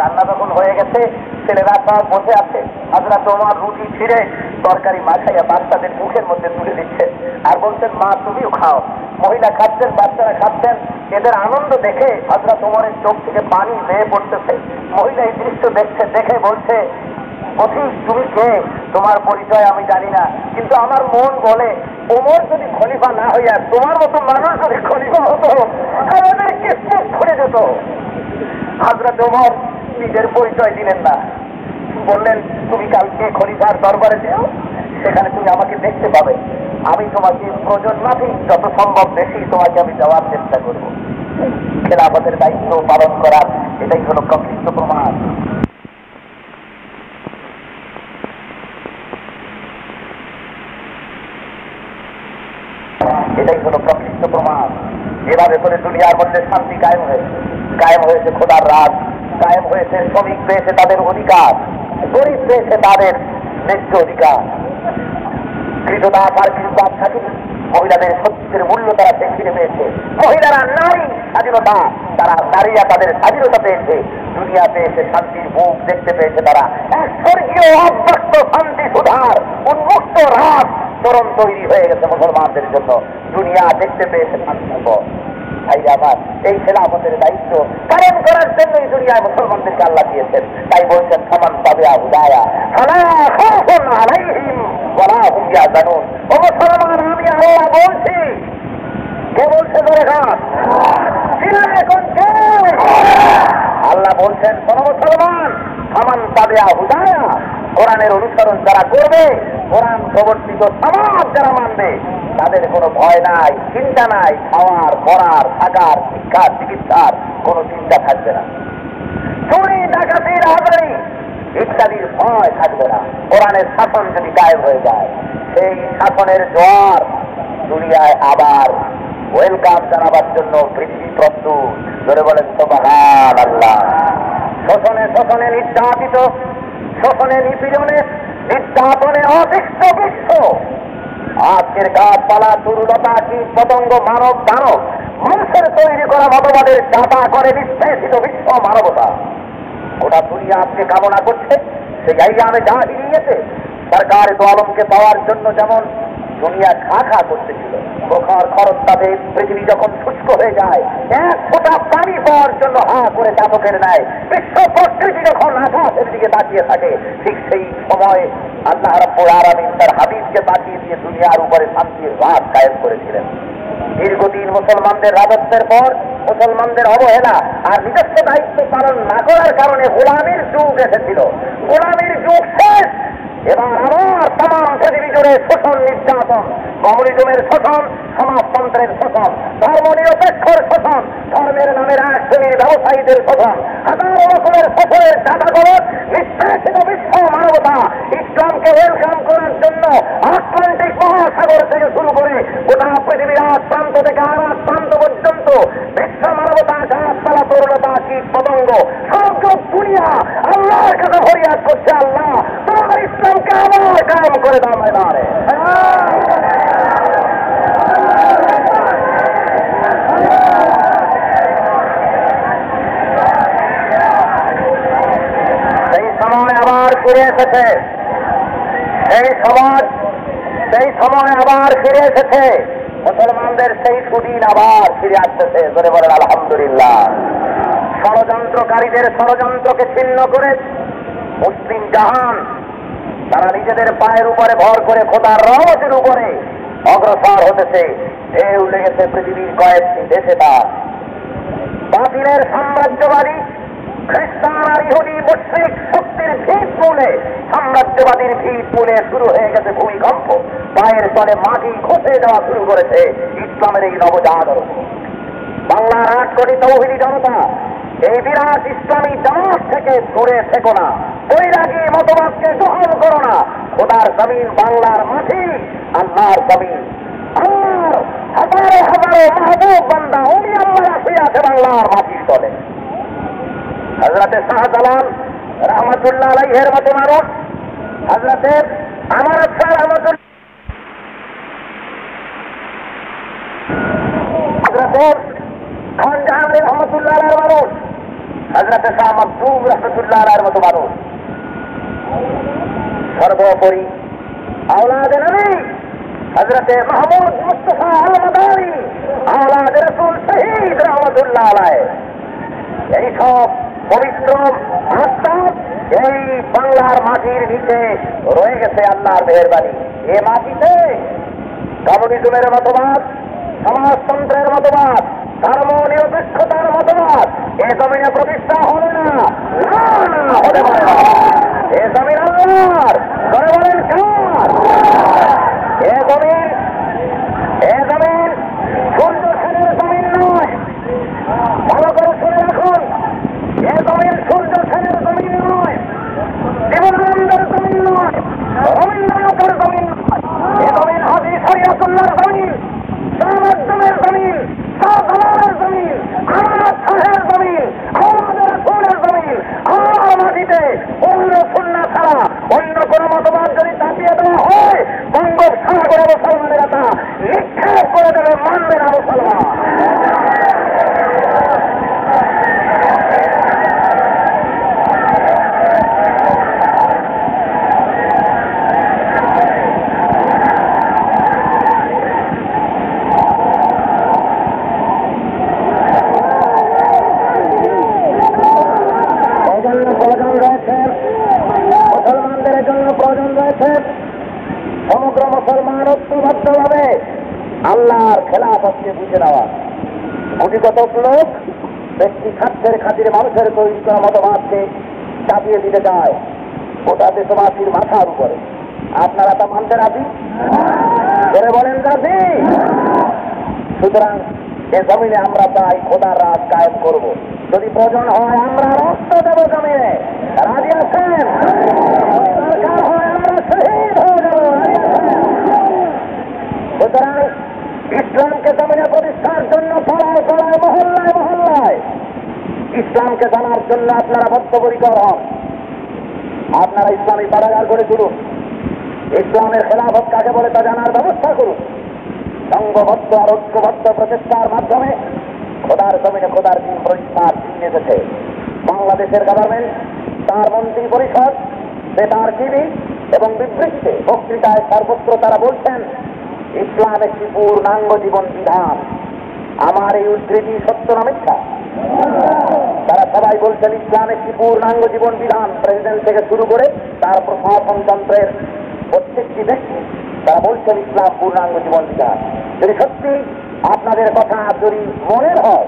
রান্না যখন হয়ে গেছে, ছেলেরা সব বসে আছে, হযরত ওমর রুটি ছিঁড়ে তরকারি মাখাইয়া বাচ্চাদের মুখের মধ্যে তুলে দিচ্ছেন আর বলছেন মা তুমিও খাও। মহিলা খাচ্ছেন, বাচ্চারা খাচ্ছেন। এদের আনন্দ দেখে হযরত ওমরের চোখ থেকে পানি বেয়ে পড়তেছে। মহিলা এই দৃশ্য দেখছে, দেখে বলছে পথিক তুমি কে? তোমার পরিচয় আমি জানি না, কিন্তু আমার মন বলে ওমর যদি খলিফা না হইয়া তোমার মতো মানুষ যদি খলিফা হতো আমাদের কিসমত খুলে যেত। হযরত ওমর নিজের পরিচয় দিলেন না, বললেন তুমি কালকে খলিফার দরবারে যেও, সেখানে তুমি আমাকে দেখতে পাবে। আমি তোমাকে প্রয়োজন মাফিক যত সম্ভব বেশি তোমাকে আমি দেওয়ার চেষ্টা করব। খেলাফতের দায়িত্ব পালন করার এটাই হলো প্রকৃত প্রমাণ। এটাই হলো প্রকৃত প্রমাণ। এভাবে করে দুনিয়ার মধ্যে শান্তি কায়েম হয়েছে, কায়েম হয়েছে খোদার রাজ, কায়েম হয়েছে শ্রমিক পেয়েছে তাদের অধিকার, গরিব পেয়েছে তাদের ন্যায্য অধিকার। কৃতদাস আর কৃতদাস থাকেনি, মহিলাদের সত্যের মূল্য তারা ফিরে পেয়েছে। মহিলারা নারী স্বাধীনতা, তারা নারীরা তাদের স্বাধীনতা পেয়েছে, দুনিয়া পেয়েছে শান্তির মুখ দেখতে পেয়েছে তারা। এক স্বর্গীয় অব্যক্ত শান্তি সুধার উন্মুক্ত রাত চরম তৈরি হয়ে গেছে মুসলমানদের জন্য, দুনিয়া দেখতে পেয়েছে শান্তির পথ। ভাই আমার, এই খেলাফতের দায়িত্ব কায়েম করার জন্যই দুনিয়ায় মুসলমানদেরকে আল্লাহ দিয়েছেন। তাই বলছেন ফামান তাবিআ হুদায়া ফালা খাউফুন আলাইহিম ওয়ালা হুম ইয়াহজানুন। ও মুসলমান, আমি আল্লাহ বলছি। কে বলছে ধরে খান? এখন কে? আল্লাহ বলছেন শোনো মুসলমান, ফামান তাবিআ হুদায়া, কোরআনের অনুসরণ যারা করবে, কোরআন প্রবর্তিত সমাজ যারা মানবে, তাদের কোনো ভয় নাই, চিন্তা নাই, খাওয়ার পড়ার থাকার শিক্ষার চিকিৎসার কোনো চিন্তা থাকবে না, চুরি ডাকাতি রাহাজানি ইত্যাদির ভয় থাকবে না। কোরআনের শাসন যদি কায়েম হয়ে যায়, সেই শাসনের জোয়ার দুনিয়ায় আবার ওয়েলকাম জানাবার জন্য পৃথিবী প্রস্তুত। ধরে বলেন সুবহানাল্লাহ। শোষণে শোষণে নির্যাতিত, শোষণে নিপীড়নে নির্যাতনে অতিষ্ঠ বিশ্ব, আজকের গাছপালা তরুলতা কীট পতঙ্গ মানব দানব মানুষের তৈরি করা মতবাদের চাপা করে নিঃশেষিত বিশ্ব মানবতা গোটা দুনিয়া আজকে কামনা করছে। সেই আইয়ামে জাহিলিয়াতে সরকার দো আলমকে পাওয়ার জন্য যেমন দুনিয়া খা খা করতেছিল, প্রখর খরস্তাতে পৃথিবী যখন শুষ্ক হয়ে যায়, এক ফোঁটা পানি পাওয়ার জন্য হা করে চাতকের নেয় বিশ্ব প্রকৃতি যখন আকাশের দিকে তাকিয়ে থাকে, ঠিক সেই সময় আল্লাহ রাব্বুল আলামিন তার হাবিবকে তাকিয়ে দিয়ে দুনিয়ার উপরে শান্তির রাত কায়েম করেছিলেন। দীর্ঘদিন মুসলমানদের রাজত্বের পর মুসলমানদের অবহেলা আর নিজস্ব দায়িত্ব পালন না করার কারণে গোলামীর যুগ এসেছিল। গোলামীর যুগ শেষ, এবার আবার তাম পৃথিবী জুড়ে শোষণ নির্যাতন, কমিউনিজমের শোষণ, সমাজতন্ত্রের শোষণ, ধর্ম নিরপেক্ষর শোষণ, ধর্মের নামে রাজশ্রেণীর ব্যবসায়ীদের শোষণ, হাজারো রকমের শোষণের জাতাগত নিঃশেষিত বিশ্ব মানবতা ইসলামকে ওয়েলকাম করার জন্য আটলান্টিক মহাসাগর থেকে শুরু করে গোটা পৃথিবীর আজ প্রান্ত থেকে আর আজ প্রান্ত পর্যন্ত বিশ্ব মানবতা গাছপালা তরুণতা কীট পতঙ্গ সমগ্র দুনিয়া আল্লাহর কাছে ফরিয়াদ করছে, আল্লাহ তোমার ইসলামকে আবার কায়েম করে দাও ময়দানে। সেই সময় আবার ফিরে এসেছে, সেই সময় আবার ফিরে এসেছে, মুসলমানদের সেই সুদিন আবার ফিরে আসতেছে। ধরে বলেন আলহামদুলিল্লাহ। ষড়যন্ত্রকারীদের ষড়যন্ত্রকে ছিন্ন করে মুসলিম জাহান তারা নিজেদের পায়ের উপরে ভর করে খোদার রহমতের উপরে অগ্রসর হতেছে। ঢেউ লেগেছে পৃথিবীর কয়েকটি দেশে। তার বাতিলের সাম্রাজ্যবাদী খ্রিস্টান আর ইহুদি মুশরিক শক্তির ভিত মূলে, সাম্রাজ্যবাদীর ভিত মূলে শুরু হয়ে গেছে ভূমিকম্প, পায়ের তলে মাটি খসে যাওয়া শুরু করেছে ইসলামের এই নবজাগরণ। বাংলার 8 কোটি তৌহিদি জনতা এই বিরাট ইসলামী জামাত থেকে দূরে থেকো না, বৈরাগী মতবাদকে গ্রহণ করো না। খোদার জমিন বাংলার মাটি, আল্লাহর জমিন। আর হাজারো হাজারো মাহবুব বান্দা উনি আল্লাহ শুয়ে আছে বাংলার মাটির তলে। হযরতে শাহজালাল রহমতুল্লাহ আলাইহির মতো মানুষ, হযরতে আমানত শাহ রহমতুল্লাহ, হযরতে খান জাহাঙ্গীর রহমতুল্লাহ আলাইহির মানুষ, হযরতে শাহ মাকদুম রহমতুল্লাহ আলাইহির মতো মানুষ। সর্বোপরি আওলাদ নবী হযরতে মাহমুদ মুস্তাফা আল মাদানী, আওলাদ রাসূল শহীদ রহমতুল্লাহ আলাইহি। এই সব পবিত্র আত্মা এই বাংলার মাটির নিচে রয়ে গেছে আল্লাহর মেহেরবানি। এ মাটিতে কমিউনিজমের মতবাদ, সমাজতন্ত্রের মতবাদ, ধর্ম নিরপেক্ষতার মতবাদ এ জমিনে প্রতিষ্ঠা হবে না, হতে পারে না। এ জমিন আল্লাহর, করে বলেন কার? এ জমিন সূর্য সেনের জমিন নয়। ভালো করে শুনে রাখুন, এ জমিন সূর্য সেনের জমিন নয়, জীবনানন্দের জমিন নয়, রবীন্দ্রনাথের জমিন নয়। এ জমিন হাজী শরীয়তুল্লাহর জমিন, শাহবাগের জমিন, শাহজালালের জমিন, আমানত শাহের জমিন, আমাদের রাসূলের জমিন। আমার মাটিতে অন্য সুন্নাহ ছাড়া অন্য কোন মতবাদ যদি চাপিয়ে দেওয়া হয়, বঙ্গোপসাগরে মুসলমানেরা তা নিক্ষেপ করে দেবে, মানবে না মুসলমান। মুসলমানদের জন্য প্রয়োজন রয়েছে সমগ্র মুসলমান ঐক্যবদ্ধভাবে আল্লাহর খেলাফতকে বুঝে নেওয়া। গুটিগত লোক ব্যক্তি স্বার্থের খাতিরে মানুষের তৈরি করা মতবাদকে চাপিয়ে দিতে চায় গোটা দেশবাসীর মাথার উপরে। আপনারা তা মানতে রাজি? করে বলেন রাজি? সুতরাং এ জমিনে আমরা চাই খোদার রাজ কায়েম করব। যদি প্রয়োজন হয় আমরা রক্ত দেব জমিনে, রাজি আছেন? দরকার হয় আমরা শহীদ হয়ে যাব, রাজি আছেন? সুতরাং ইসলামকে জমিনে প্রতিষ্ঠার জন্য পাড়ায় পাড়ায়, মহল্লায় মহল্লায় ইসলামকে জানার জন্য আপনারা বদ্ধপরিকর হন। আপনারা ইসলামী পাড়াগার গড়ে তুলুন, ইসলামের খেলাফত কাকে বলে তা জানার ব্যবস্থা করুন। সংঘবদ্ধ আর ঐক্যবদ্ধ প্রচেষ্টার মাধ্যমে খোদার জমিনে খোদার দিন প্রতিষ্ঠার দিন এসেছে। বাংলাদেশের গভর্নমেন্ট, তার মন্ত্রী পরিষদ, তার টিভি এবং বিবৃতিতে বক্তৃতায় সর্বত্র তারা বলছেন ইসলাম একটি পূর্ণাঙ্গ জীবন বিধান। আমার এই উদ্ধৃতি সত্য না মিথ্যা? তারা সবাই বলছেন ইসলাম একটি পূর্ণাঙ্গ জীবন বিধান। প্রেসিডেন্ট থেকে শুরু করে তার প্রশাসনতন্ত্রের প্রত্যেকটি ব্যক্তি তারা বলছেন ইসলাম পূর্ণাঙ্গ জীবন বিধান। যদি সত্যি আপনাদের কথা যদি মনের হয়,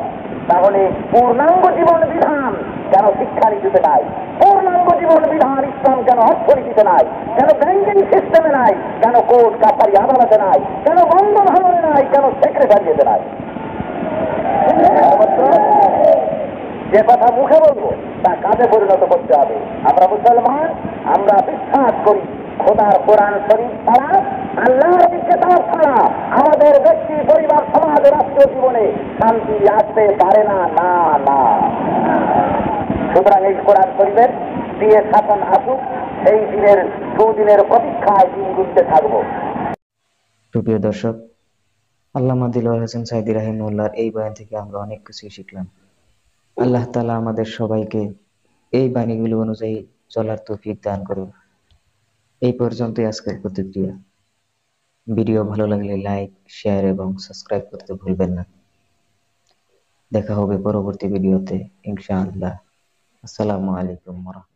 তাহলে পূর্ণাঙ্গ জীবন বিধান কেন শিক্ষানীতিতে নাই? পূর্ণাঙ্গ জীবন বিধান ইসলাম কেন অর্থনীতিতে নাই? কেন ব্যাংকিং সিস্টেমে নাই? কেন কোর্ট কাছারি আদালতে নাই? কেন বঙ্গভবনে নাই? কেন সেক্রেটারিয়েতে নাই? যে কথা মুখে বলবো তা কাজে পরিণত করতে হবে। আমরা মুসলমান, আমরা বিশ্বাস করি খোদার কোরআন শরীফ ছাড়া, আল্লাহর কিতাব ছাড়া আমাদের ব্যক্তি, পরিবার, সমাজ, রাষ্ট্র জীবনে শান্তি আসতে পারে না, না না। সুতরাং এই কোরআন শরীফের দিয়ে শাসন আসুক, সেই দিনের দুদিনের প্রতীক্ষায় দিন গুনতে থাকবো। সুপ্রিয় দর্শক, আল্লামা দিলওয়ার হোসেন সাঈদী রাহিমাহুল্লাহর এই বয়ান থেকে আমরা অনেক কিছু শিখলাম। আল্লাহ তাআলা আমাদের সবাইকে এই বাণীগুলো অনুযায়ী চলার তৌফিক দান করুন। এই পর্যন্তই আজকের প্রতিক্রিয়া। ভিডিও ভালো লাগলে লাইক, শেয়ার এবং সাবস্ক্রাইব করতে ভুলবেন না। দেখা হবে পরবর্তী ভিডিওতে ইনশাআল্লাহ। আসসালামু আলাইকুম ওয়া রাহমাতুল্লাহ।